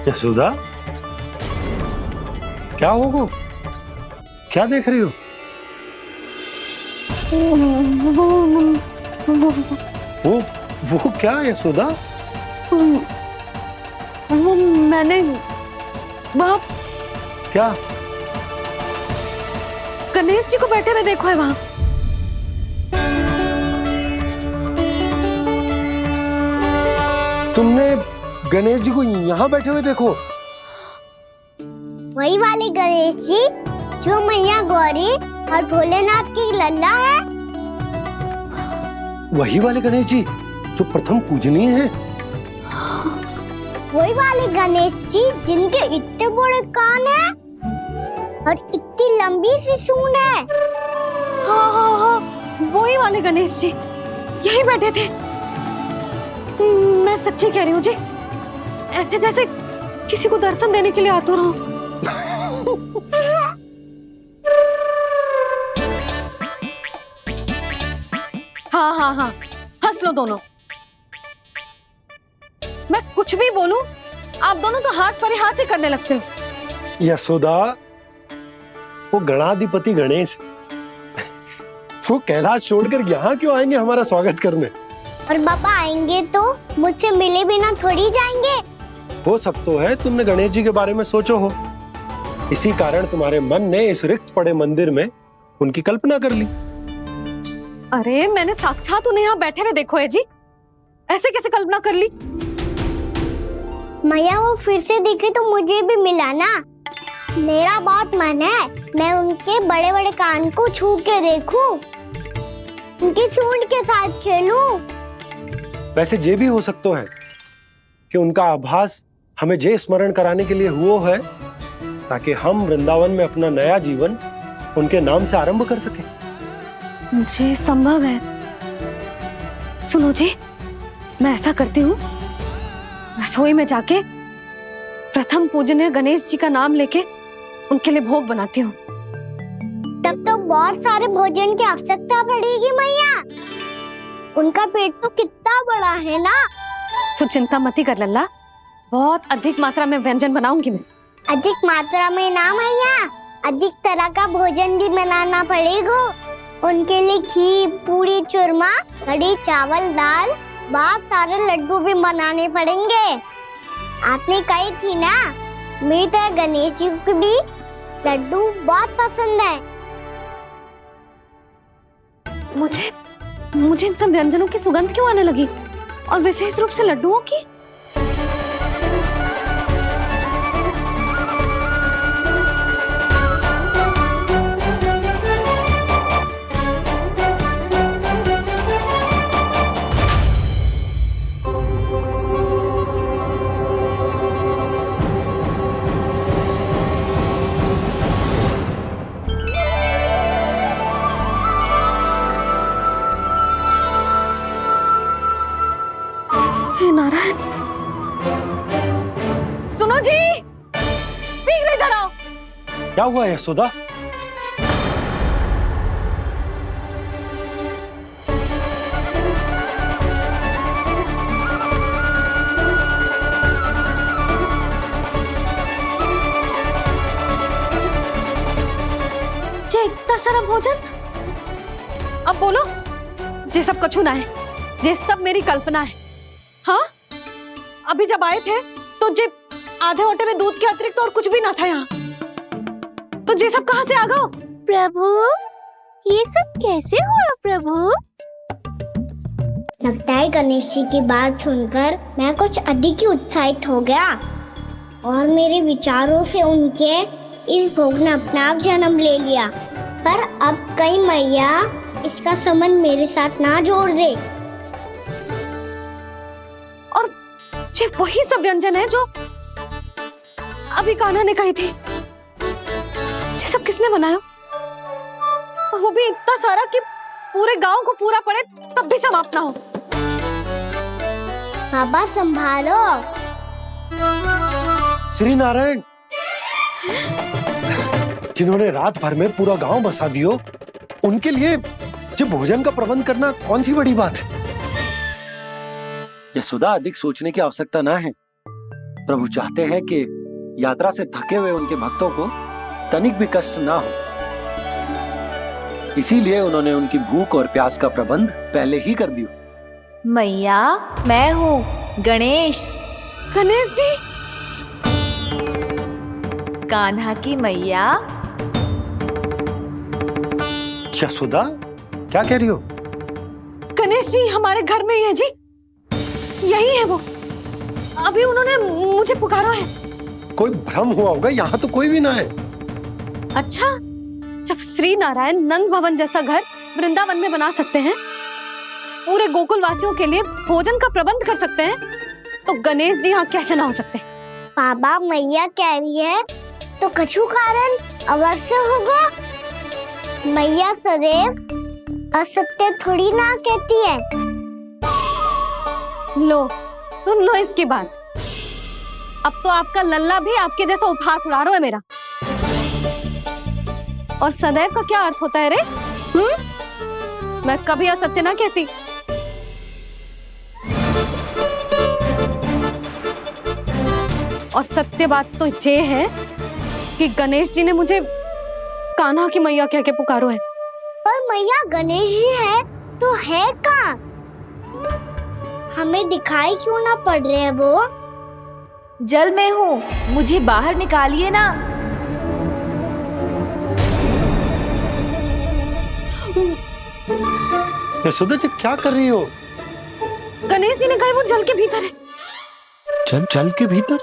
यशोदा, क्या होगा? क्या देख रही हो? वो क्या है यशोदा? वो मैंने वहाँ क्या? गणेश जी को बैठे हुए देखो है वहाँ। तुमने गणेश जी को यहाँ बैठे हुए देखो? वही वाले गणेश जी जो मैया गौरी और भोलेनाथ की लल्ला है। वही वाले गणेश जी जो प्रथम पूजनीय हैं? वही वाले गणेश जी जिनके इतने बड़े कान हैं और इतनी लंबी सी सूंड है। हाँ हाँ हाँ, वही वाले गणेश जी यही बैठे थे। मैं सच्ची कह रही हूँ जी, ऐसे जैसे किसी को दर्शन देने के लिए आतुर हूँ। हाँ हाँ हाँ, हंस लो दोनों। मैं कुछ भी बोलूं, आप दोनों तो हास परिहास ही करने लगते हो। यशोदा, वो गणाधिपति गणेश वो कैलाश छोड़कर यहाँ क्यों आएंगे हमारा स्वागत करने? और बाबा आएंगे तो मुझसे मिले बिना थोड़ी जाएंगे। हो सकता है तुमने गणेश जी के बारे में सोचो हो, इसी कारण तुम्हारे मन ने इस रिक्त पड़े मंदिर में उनकी कल्पना कर ली। अरे मैंने साक्षात उन्हें यहाँ बैठे हुए देखो है जी, ऐसे कैसे कल्पना कर ली? मैया वो फिर से दिखे तो मुझे भी मिला ना। मेरा बहुत मन है मैं उनके बड़े बड़े कान को छू के देखूं, उनकी सूंड के साथ खेलूं। वैसे ये भी हो सकता है कि उनका आभास हमें जे स्मरण कराने के लिए हुआ है ताकि हम वृंदावन में अपना नया जीवन उनके नाम से आरंभ कर सके। जी संभव है। सुनो जी, मैं ऐसा करती हूँ, रसोई में जाके प्रथम पूजनीय गणेश जी का नाम लेके उनके लिए भोग बनाती हूँ। तब तो बहुत सारे भोजन की आवश्यकता पड़ेगी मैया। उनका पेट तो कितना बड़ा है ना। तू चिंता मत कर लल्ला, बहुत अधिक मात्रा में व्यंजन बनाऊंगी मैं। अधिक मात्रा में ना मैया, अधिक तरह का भोजन भी बनाना पड़ेगा। उनके लिए खीर, पूरी, चूरमा, कढ़ी, चावल, दाल, बहुत सारे लड्डू भी बनाने पड़ेंगे। आपने कही थी ना, मेरी तरह गणेश जी को भी लड्डू बहुत पसंद है। मुझे इन सब व्यंजनों की सुगंध क्यों आने लगी, और विशेष रूप से लड्डुओं की? नारायण, सुनो जी, शीघ्र इधर आओ। क्या हुआ यशोदा? जे इतना सारा भोजन, अब बोलो, जे सब कछु ना है, जे सब मेरी कल्पना है। हाँ, अभी जब आए थे तो जे आधे ओटे में दूध के अतिरिक्त और कुछ भी ना था यहाँ, तो जे सब कहाँ से आ गए? प्रभु, ये सब कैसे हुआ प्रभु? लगता है गणेश जी की बात सुनकर मैं कुछ अधिक ही उत्साहित हो गया और मेरे विचारों से उनके इस भोग ने अपना आप जन्म ले लिया। पर अब कहीं मैया इसका संबंध मेरे साथ ना जोड़ दे। और ये वही सब व्यंजन है जो अभी कान्हा ने कही थी। ये सब किसने बनाया? और वो भी इतना सारा कि पूरे गांव को पूरा पड़े तब भी समाप्त ना हो। बाबा संभालो। श्री नारायण, जिन्होंने रात भर में पूरा गांव बसा दियो, उनके लिए जो भोजन का प्रबंध करना कौन सी बड़ी बात है? यशोदा, अधिक सोचने की आवश्यकता ना है। प्रभु चाहते हैं कि यात्रा से थके हुए उनके भक्तों को तनिक भी कष्ट ना हो, इसीलिए उन्होंने उनकी भूख और प्यास का प्रबंध पहले ही कर दिया। मैया, मैं हूँ गणेश। गणेश जी, कान्हा की मैया। यशोदा, क्या कह रही हो? गणेश जी हमारे घर में ही है जी, यही है वो। अभी उन्होंने मुझे पुकारा है। कोई भ्रम हुआ होगा, यहाँ तो कोई भी ना है। अच्छा, जब श्री नारायण नंद भवन जैसा घर वृंदावन में बना सकते हैं, पूरे गोकुल वासियों के लिए भोजन का प्रबंध कर सकते हैं, तो गणेश जी यहाँ कैसे ना हो सकते? बाबा, मैया कह रही है तो कछु कारण अवश्य होगा। मैया सदैव असत्य थोड़ी ना कहती है। लो, सुन लो इसकी बात। अब तो आपका लल्ला भी आपके जैसा उपहास उड़ा रहा है मेरा। और सदैव का क्या अर्थ होता है रे? मैं कभी असत्य ना कहती। और सत्य बात तो ये है कि गणेश जी ने मुझे कान्हा की मैया कह के पुकारो है। पर मैया गणेश जी है तो है कहाँ? हमें दिखाई क्यों ना पड़ रहे हैं वो? जल में हूँ, मुझे बाहर निकालिए ना। यशोदा जी, क्या कर रही हो? गणेश जी ने कहा वो जल के भीतर है। जल के भीतर?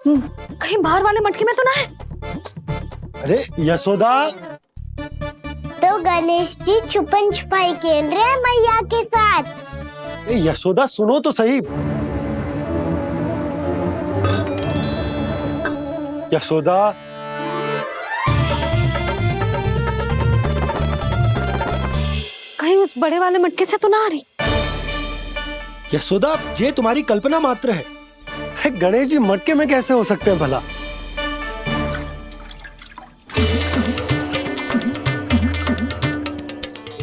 कहीं बाहर वाले मटके में तो ना है? अरे यशोदा! तो गणेश जी छुपन छुपाई खेल रहे हैं मैया के साथ। यशोदा, सुनो तो सही। यशोदा, कहीं उस बड़े वाले मटके से तो ना आ रही? यशोदा, ये तुम्हारी कल्पना मात्र है। गणेश जी मटके में कैसे हो सकते हैं भला?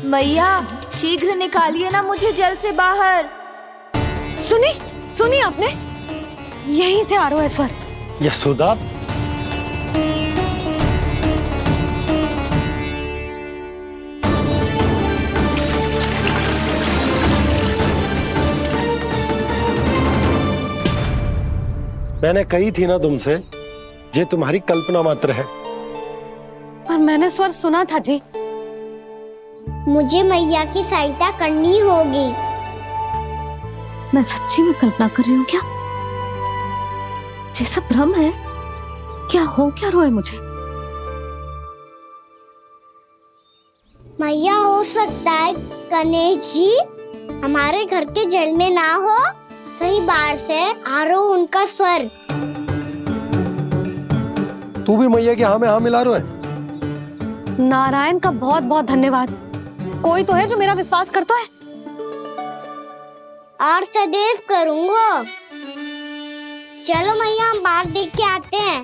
मैया, शीघ्र निकालिए ना मुझे जल से बाहर। सुनी आपने? यहीं से आ रहा है स्वर। यशोदा, मैंने कही थी ना तुमसे, ये तुम्हारी कल्पना मात्र है। पर मैंने स्वर सुना था जी। मुझे मैया की सहायता करनी होगी। मैं सच्ची में कल्पना कर रही हूँ क्या? जैसा भ्रम है क्या? हो क्या रहा है मुझे? मैया, हो सकता है गणेश जी हमारे घर के जल में ना हो, कहीं बाहर से आ रहा हो उनका स्वर। तू भी मैया के हाँ में हाँ मिला रहा है। नारायण का बहुत बहुत धन्यवाद। कोई तो है जो मेरा विश्वास करता है। और सदैव करूंगा। चलो मैया, हम बाहर देख के आते हैं।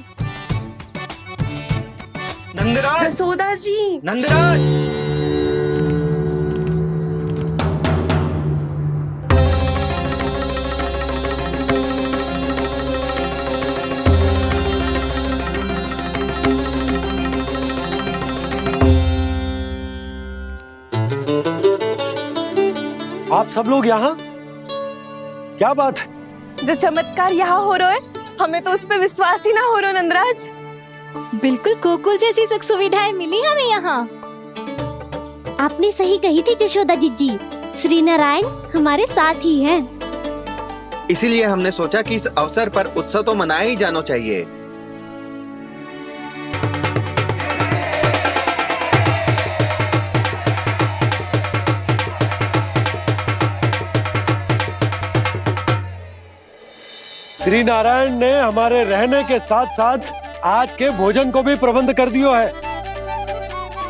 नंदराज, यशोदा जी, नंदराज, आप सब लोग यहाँ? क्या बात है? जो चमत्कार यहाँ हो रहा है, हमें तो उस पे विश्वास ही ना हो रहा नंदराज। बिल्कुल गोकुल जैसी सुख सुविधाएं मिली हमें यहाँ। आपने सही कही थी यशोदा जीजी, श्री नारायण हमारे साथ ही हैं। इसीलिए हमने सोचा कि इस अवसर पर उत्सव तो मनाया ही जाना चाहिए। श्री नारायण ने हमारे रहने के साथ साथ आज के भोजन को भी प्रबंध कर दिया है।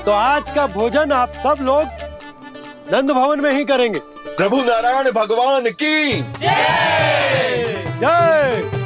तो आज का भोजन आप सब लोग नंद भवन में ही करेंगे। प्रभु नारायण भगवान की जय जय।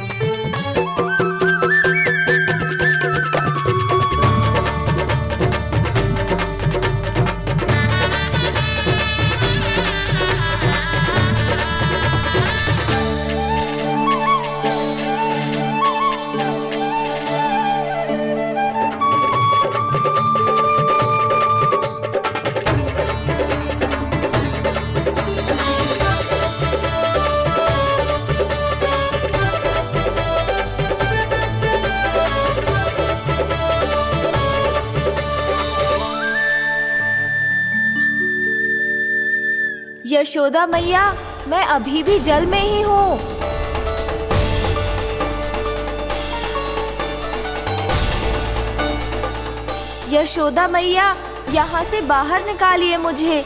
यशोदा मैया, मैं अभी भी जल में ही हूँ। यशोदा मैया, यहाँ से बाहर निकालिए मुझे।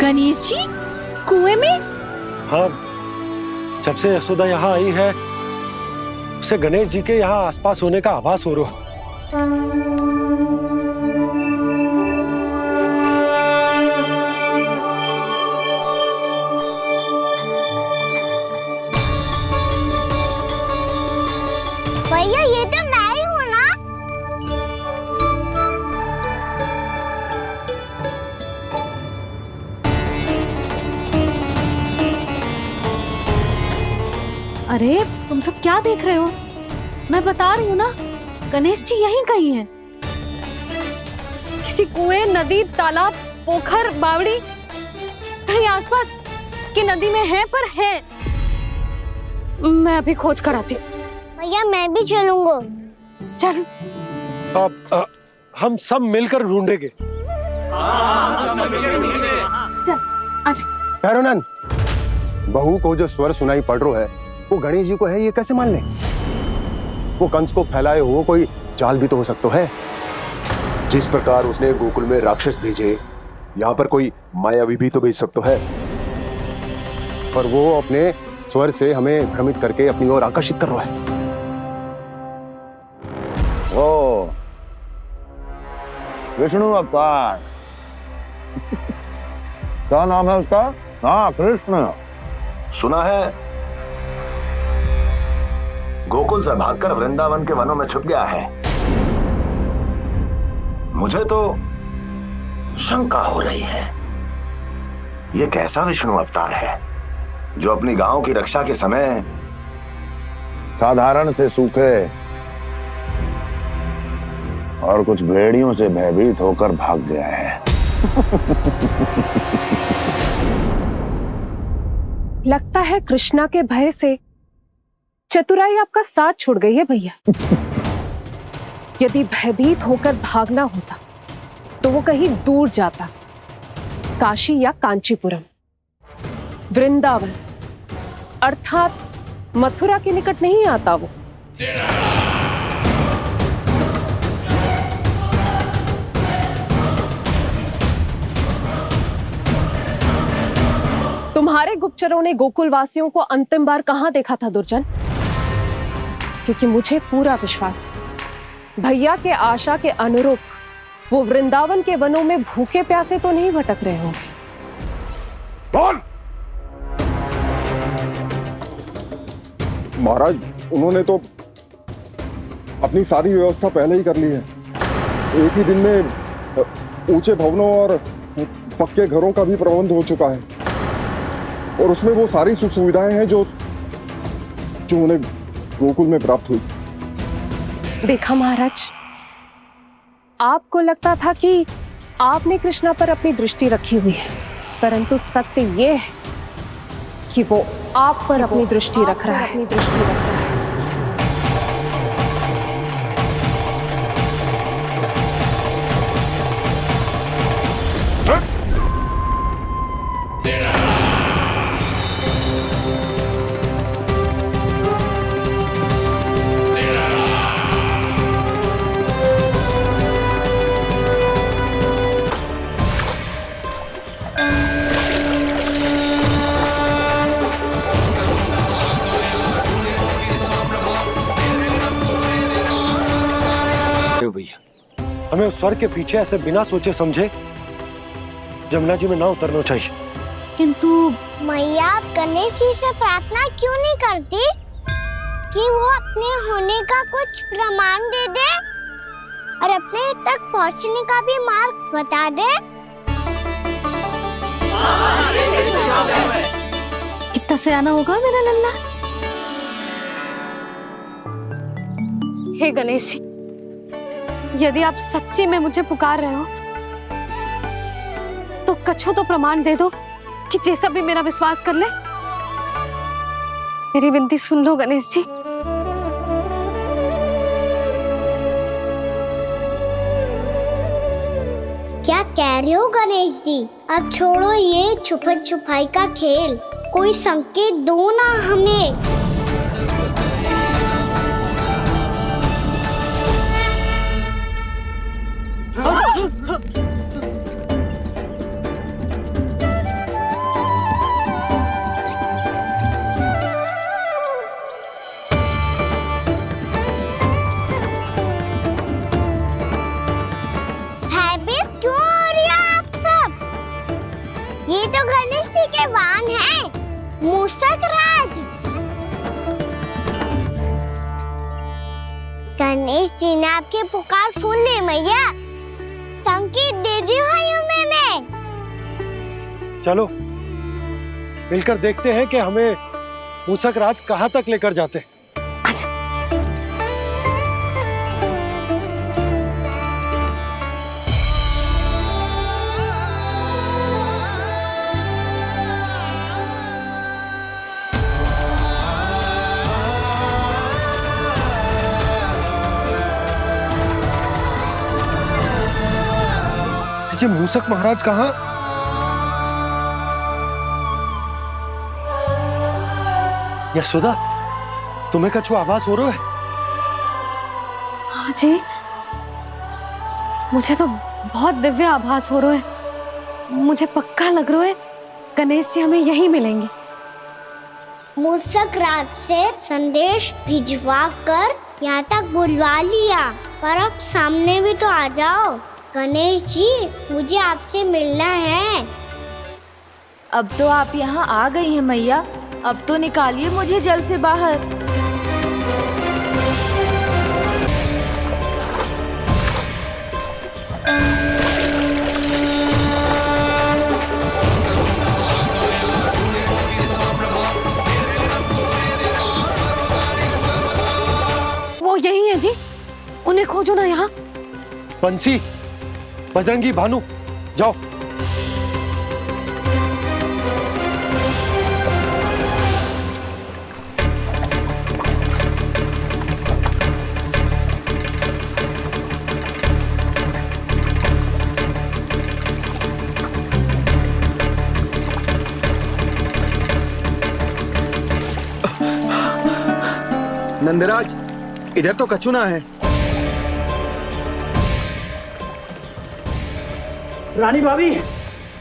गणेश जी कुएं में? हाँ, जब से यशोदा यहाँ आई है उसे गणेश जी के यहाँ आसपास होने का आभास हो रहा। भैया ये तो मैं ही हूँ ना? अरे तुम सब क्या देख रहे हो? मैं बता रही हूँ ना, गणेश जी यहीं कहीं हैं। किसी कुएं, नदी, तालाब, पोखर, बावड़ी कहीं आसपास की नदी में है, पर है। मैं अभी खोज कर आती हूँ। भैया मैं भी चलूंगा। चल। अब हम सब मिलकर ढूंढेंगे। चल आजा। भैरवनाथ, बहू को जो स्वर सुनाई पड़ रहा है वो गणेश जी को है, ये कैसे मान ले? वो कंस को फैलाए हुए कोई चाल भी तो हो सकता है। जिस प्रकार उसने गोकुल में राक्षस भेजे, यहाँ पर कोई मायावी भी तो भेज सकता है। पर वो अपने स्वर से हमें भ्रमित करके अपनी ओर आकर्षित कर रहा है। ओ विष्णु अवतार। क्या नाम है उसका? हाँ, कृष्ण। सुना है गोकुल से भागकर वृंदावन के वनों में छुप गया है। मुझे तो शंका हो रही है, ये कैसा विष्णु अवतार है जो अपनी गांव की रक्षा के समय साधारण से सूखे और कुछ भेड़ियों से भयभीत होकर भाग गया है। लगता है कृष्णा के भय से चतुराई आपका साथ छोड़ गई है भैया। यदि भयभीत होकर भागना होता तो वो कहीं दूर जाता, काशी या कांचीपुरम, वृंदावन अर्थात मथुरा के निकट नहीं आता वो। तुम्हारे गुप्तचरों ने गोकुल वासियों को अंतिम बार कहां देखा था दुर्जन? क्योंकि मुझे पूरा विश्वास है भैया के आशा के अनुरूप वो वृंदावन के वनों में भूखे प्यासे तो नहीं भटक रहे होंगे। बोल! महाराज, उन्होंने तो अपनी सारी व्यवस्था पहले ही कर ली है। एक ही दिन में ऊंचे भवनों और पक्के घरों का भी प्रबंध हो चुका है, और उसमें वो सारी सुख सुविधाएं हैं जो उन्हें गोकुल में प्राप्त हुई। देखा महाराज, आपको लगता था कि आपने कृष्णा पर अपनी दृष्टि रखी हुई है, परंतु सत्य ये है कि वो आप पर अपनी दृष्टि रख रहा है। हमें उस स्वर के पीछे ऐसे बिना सोचे समझे जमुना जी में ना उतरना चाहिए। किंतु मैया, आप गणेश जी से प्रार्थना क्यों नहीं करती कि वो अपने होने का कुछ प्रमाण दे दे? और अपने तक पहुंचने का भी मार्ग बता दे। कितना सयाना होगा मेरा लल्ला। हे गणेश जी, यदि आप सच्ची में मुझे पुकार रहे हो तो कछु तो प्रमाण दे दो कि जैसा भी मेरा विश्वास कर ले। मेरी विनती सुन लो गणेश जी। क्या कह रहे हो गणेश जी? अब छोड़ो ये छुपन छुपाई का खेल, कोई संकेत दो ना हमें। भयभीत क्यों हो रही हो आप सब? ये तो गणेश जी के वाहन हैं, मूषक राज। गणेश जी ने आपकी पुकार सुन ली मैया, संकेत दे दी भाइयों मैंने। चलो मिलकर देखते हैं कि हमें मूषक राज कहाँ तक लेकर जाते हैं। ये मूषक महाराज कहाँ? यशोदा, तुम्हें कछु आभास हो रहा है? हाँ जी, मुझे तो बहुत दिव्य आभास हो रहा है। मुझे पक्का लग रहा है गणेश जी हमें यहीं मिलेंगे। मूषक राज से संदेश भिजवा कर यहाँ तक बुलवा लिया, पर अब सामने भी तो आ जाओ। गणेश जी, मुझे आपसे मिलना है। अब तो आप यहाँ आ गई हैं मैया, अब तो निकालिए मुझे जल से बाहर। वो यही है जी, उन्हें खोजो ना यहाँ। पंछी, बजरंगी, भानु, जाओ। नंदराज, इधर तो कछुना है। रानी भाभी,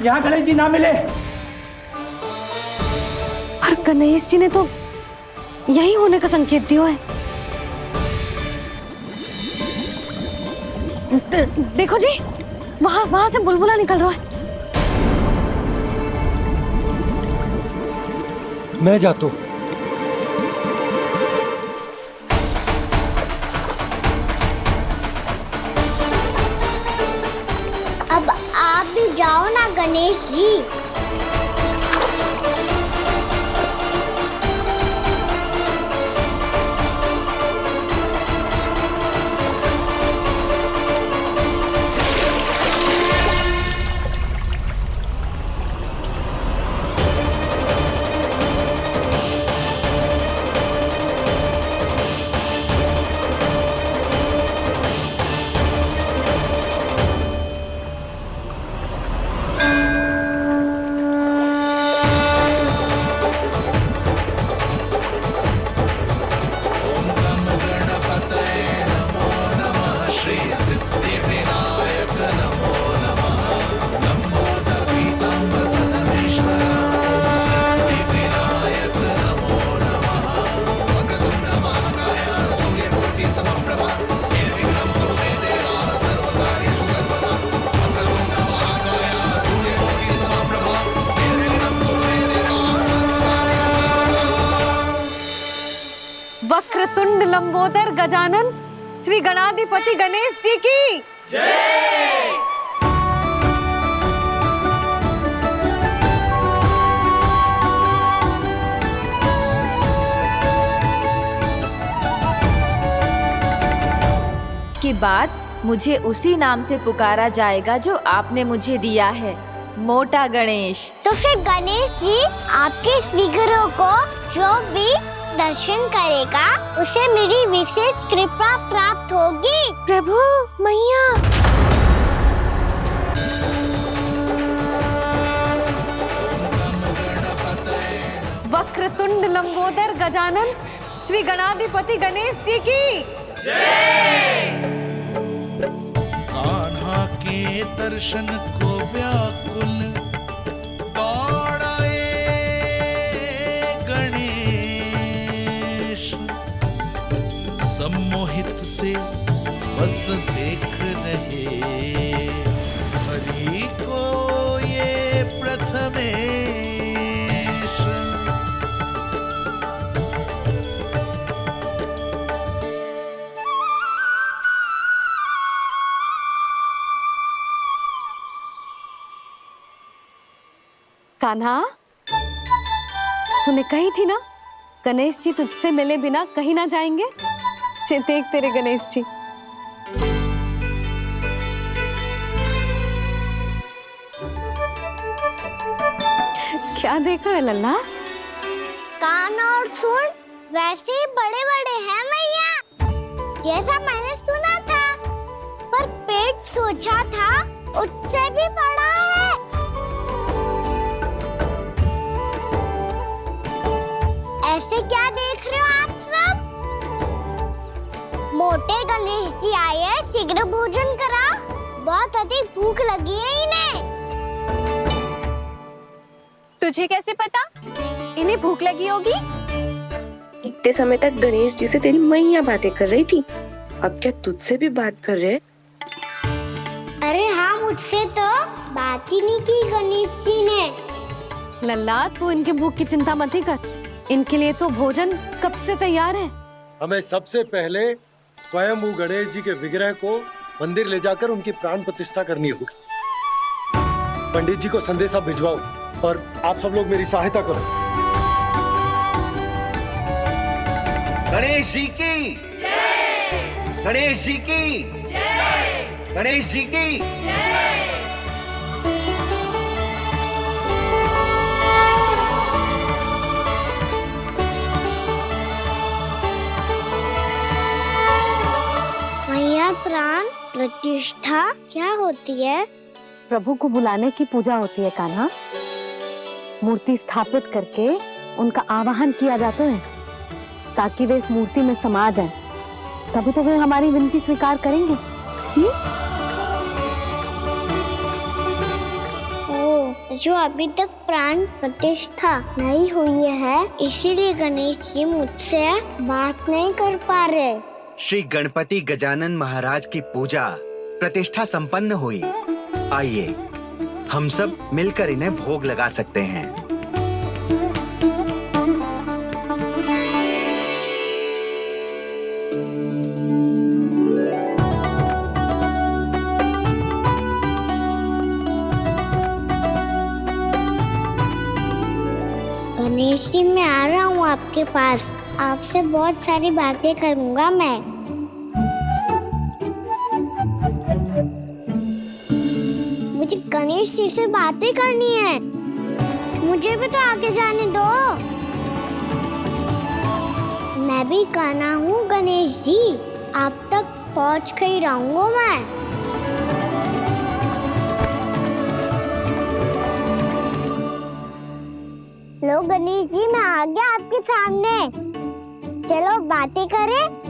यहाँ गणेश जी ना मिले। पर गणेश जी ने तो यही होने का संकेत दिया है। देखो जी, वहां से बुलबुला निकल रहा है। मैं जाता हूँ। अब आप भी जाओ ना गणेश जी। वक्रतुंड लंबोदर गजानन श्री गणाधिपति गणेश जी की जय। के बाद मुझे उसी नाम से पुकारा जाएगा जो आपने मुझे दिया है, मोटा गणेश। तो फिर गणेश जी आपके इस विग्रह को जो भी दर्शन करेगा उसे मेरी विशेष कृपा प्राप्त होगी। प्रभु, मैया। वक्रतुंड लंबोदर गजानन श्री गणाधिपति गणेश जी की जय। कान्हा के दर्शन को व्याकुल दौड़ाए गणेश, सम्मोहित से बस देख रहे हरि को ये प्रथमेश। कान्हा, तूने कही थी ना गणेश जी तुझसे मिले बिना कहीं ना जाएंगे। देख तेरे गणेश जी। क्या देख रहा है लल्ला? कान और सुन वैसे ही बड़े बड़े हैं मैया, जैसा मैंने सुना था, पर पेट सोचा था उससे भी बड़ा है। ऐसे क्या देख रहे हो आप सब? मोटे गणेश जी आए हैं, शीघ्र भोजन करा, बहुत अधिक भूख लगी है इन्हें। तुझे कैसे पता इन्हें भूख लगी होगी? इतने समय तक गणेश जी से तेरी मैया बातें कर रही थी, अब क्या तुझसे भी बात कर रहे? अरे हाँ, मुझसे तो बात ही नहीं की गणेश जी ने। लल्ला, तू इनके भूख की चिंता मत ही कर, इनके लिए तो भोजन कब से तैयार है। हमें सबसे पहले स्वयं गणेश जी के विग्रह को मंदिर ले जाकर उनकी प्राण प्रतिष्ठा करनी होगी। पंडित जी को संदेशा भिजवाओ और आप सब लोग मेरी सहायता करो। गणेश जी की जय। गणेश जी की जय। गणेश जी की जय। मैया, प्राण प्रतिष्ठा क्या होती है? प्रभु को बुलाने की पूजा होती है कान्हा। मूर्ति स्थापित करके उनका आवाहन किया जाता है ताकि वे इस मूर्ति में समा जाएं। तभी तो वे हमारी विनती स्वीकार करेंगे। ओ, जो अभी तक प्राण प्रतिष्ठा नहीं हुई है, इसीलिए गणेश जी मुझसे बात नहीं कर पा रहे। श्री गणपति गजानन महाराज की पूजा प्रतिष्ठा संपन्न हुई। आइए हम सब मिलकर इन्हें भोग लगा सकते हैं। गणेश जी, मैं आ रहा हूँ आपके पास, आपसे बहुत सारी बातें करूँगा मैं। मुझे गणेश जी से बातें करनी है, मुझे भी तो आगे जाने दो। मैं भी कान्हा हूँ गणेश जी, आप तक पहुँच कर ही रहूंगा मैं। लो गणेश जी, मैं आ गया आपके सामने, चलो बातें करें।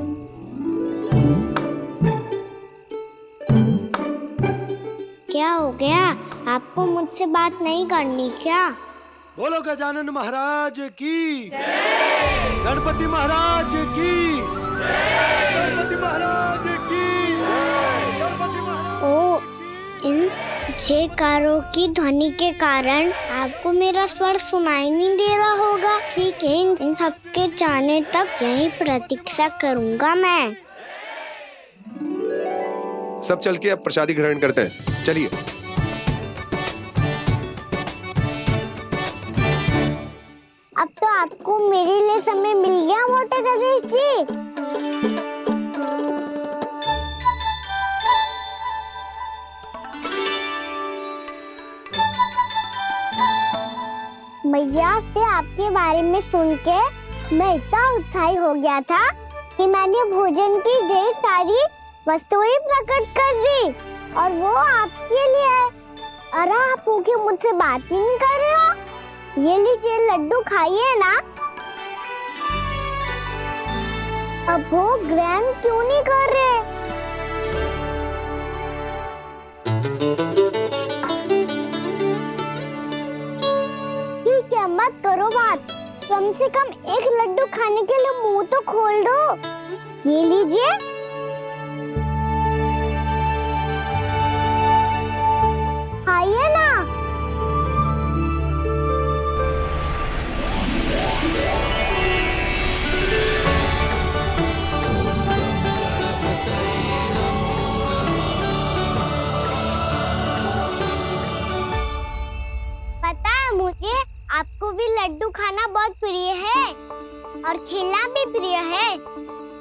क्या हो गया, आपको मुझसे बात नहीं करनी क्या? बोलो गजानन महाराज की जय। गणपति महाराज की जय। गणपति महाराज की जय। गणपति महाराज। ओ, इन जयकारों की ध्वनि के कारण आपको मेरा स्वर सुनाई नहीं दे रहा होगा। ठीक है, इन सबके जाने तक यही प्रतीक्षा करूंगा मैं। सब चल के अब प्रसादी ग्रहण करते हैं, चलिए। अब तो आपको मेरे लिए समय मिल गया मोटे गणेश जी। मैया से आपके बारे में सुन के मैं इतना उत्साही हो गया था कि मैंने भोजन की ढेर सारी वस्तुएं प्रकट कर दी, और वो आपके लिए। अरे आप भूखे मुझसे बात ही नहीं कर रहे हो। ये लीजिए लड्डू खाइए ना। अब वो ग्रहण क्यों नहीं कर रहे? ठीक है, मत करो बात। कम से कम एक लड्डू खाने के लिए मुंह तो खोल दो। ये लीजिए। खाइए ना। पता है मुझे, आपको भी लड्डू खाना बहुत प्रिय है और खेलना भी प्रिय है,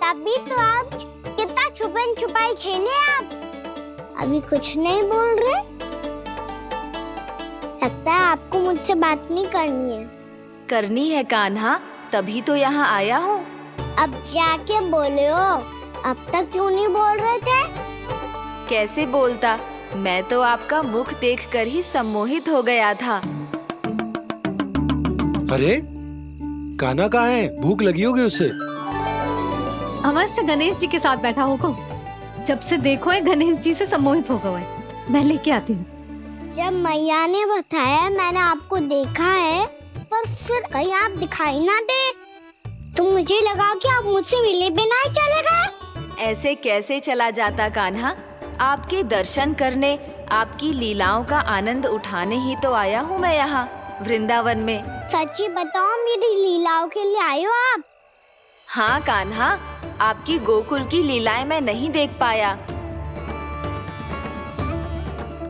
तभी तो आप कितना छुपन छुपाई खेले। आप अभी कुछ नहीं बोल रहे। लगता है आपको मुझसे बात नहीं करनी है। करनी है कान्हा, तभी तो यहाँ आया हूँ। अब जाके बोले हो। अब तक क्यों नहीं बोल रहे थे? कैसे बोलता, मैं तो आपका मुख देखकर ही सम्मोहित हो गया था। अरे कान्हा कहाँ है? भूख लगी होगी उसे। अवश्य गणेश जी के साथ बैठा होगा। जब से देखो है गणेश जी से सम्मोहित हो गए। मैं लेके आती हूँ। जब मैया ने बताया मैंने आपको देखा है, पर फिर कहीं आप दिखाई ना दे, तो मुझे लगा कि आप मुझसे मिले बिना ही चले गए। ऐसे कैसे चला जाता कान्हा? आपके दर्शन करने, आपकी लीलाओं का आनंद उठाने ही तो आया हूँ मैं यहाँ वृंदावन में। सच्ची बताओ, मेरी लीलाओं के लिए आए हो आप? हाँ कान्हा, आपकी गोकुल की लीलाएं मैं नहीं देख पाया,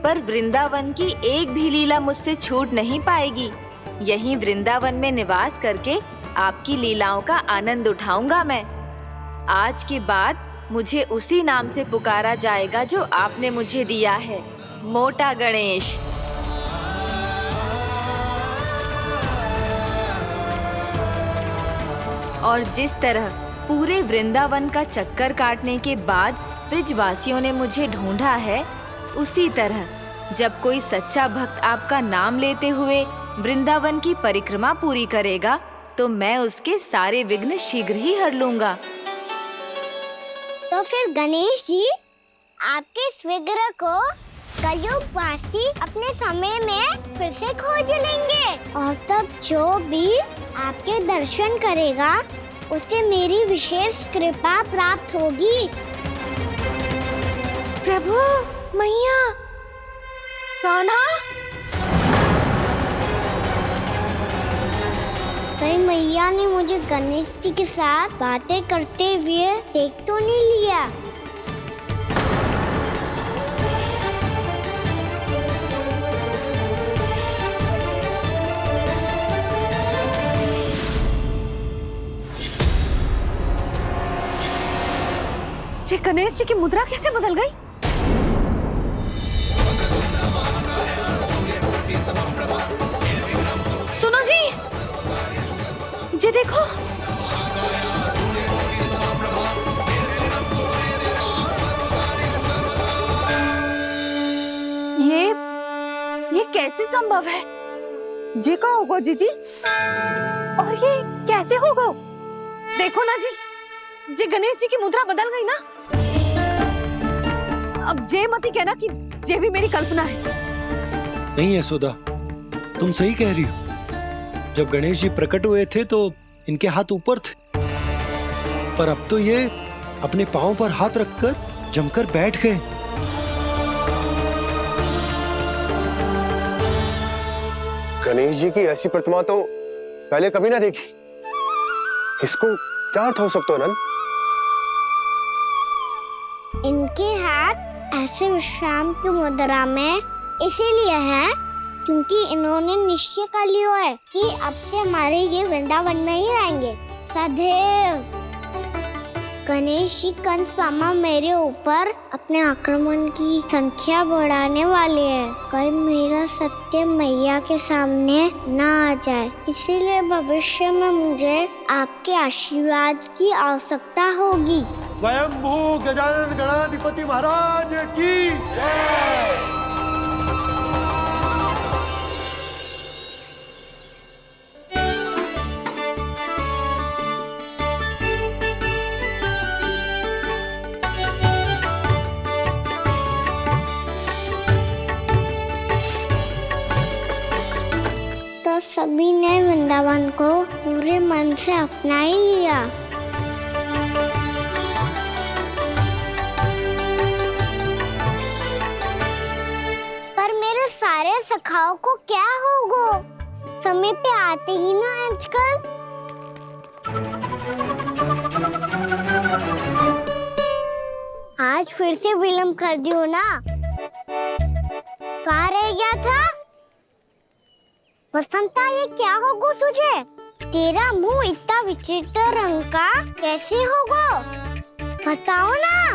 पर वृंदावन की एक भी लीला मुझसे छूट नहीं पाएगी। यहीं वृंदावन में निवास करके आपकी लीलाओं का आनंद उठाऊंगा मैं। आज के बाद मुझे उसी नाम से पुकारा जाएगा जो आपने मुझे दिया है, मोटा गणेश। और जिस तरह पूरे वृंदावन का चक्कर काटने के बाद ब्रिजवासियों ने मुझे ढूंढा है, उसी तरह जब कोई सच्चा भक्त आपका नाम लेते हुए वृंदावन की परिक्रमा पूरी करेगा, तो मैं उसके सारे विघ्न शीघ्र ही हर लूंगा। तो फिर गणेश जी, आपके इस विग्रह को कलयुग वासी अपने समय में फिर से खोज लेंगे, और तब जो भी आपके दर्शन करेगा उसे मेरी विशेष कृपा प्राप्त होगी। प्रभु, मैया, कान्हा, कहीं मैया ने मुझे गणेश जी के साथ बातें करते हुए देख तो नहीं लिया? ये गणेश जी की मुद्रा कैसे बदल गई? सुनो जी, ये देखो। ये कैसे संभव है? ये का होगा जीजी? और ये कैसे होगा? देखो ना जी, जे गणेश जी की मुद्रा बदल गई ना। अब जे मत ही कहना कि जे भी मेरी कल्पना है। नहीं यशोदा, तुम सही कह रही हो। जब गणेश जी प्रकट हुए थे तो इनके हाथ ऊपर थे, पर अब तो ये अपने पांव पर हाथ रखकर जमकर बैठ गए। गणेश जी की ऐसी प्रतिमा तो पहले कभी ना देखी। इसको क्या अर्थ हो सकता है नंद? इनके हाथ ऐसे विश्राम की मुद्रा में इसीलिए है क्योंकि इन्होंने निश्चय कर लिया है कि अब से हमारे ये वृंदावन में ही रहेंगे सदैव। गणेश जी कंस मामा मेरे ऊपर अपने आक्रमण की संख्या बढ़ाने वाले हैं। कल मेरा सत्य मैया के सामने ना आ जाए, इसीलिए भविष्य में मुझे आपके आशीर्वाद की आवश्यकता होगी। स्वयंभू गजानन गणाधिपति महाराज की जय। तो सभी ने वृंदावन को पूरे मन से अपना ही लिया। पर मेरे सारे सखाओं को क्या होगा? समय पे आते ही ना आजकल। आज फिर से विलंब कर दियो ना। कहाँ रह गया था? वसंता, ये क्या होगा तुझे? तेरा मुंह इतना विचित्र रंग का कैसे होगा? बताओ ना।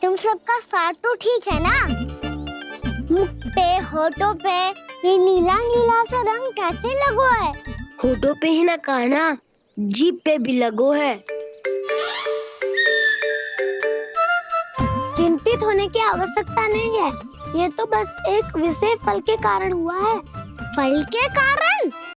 तुम सबका साथ तो ठीक है ना? मुख पे, होठों पे ये नीला नीला सा रंग कैसे लगो है? होठों पे ही ना कहना, जीभ पे भी लगो है। चिंतित होने की आवश्यकता नहीं है, ये तो बस एक विशेष फल के कारण हुआ है। फल के कारण?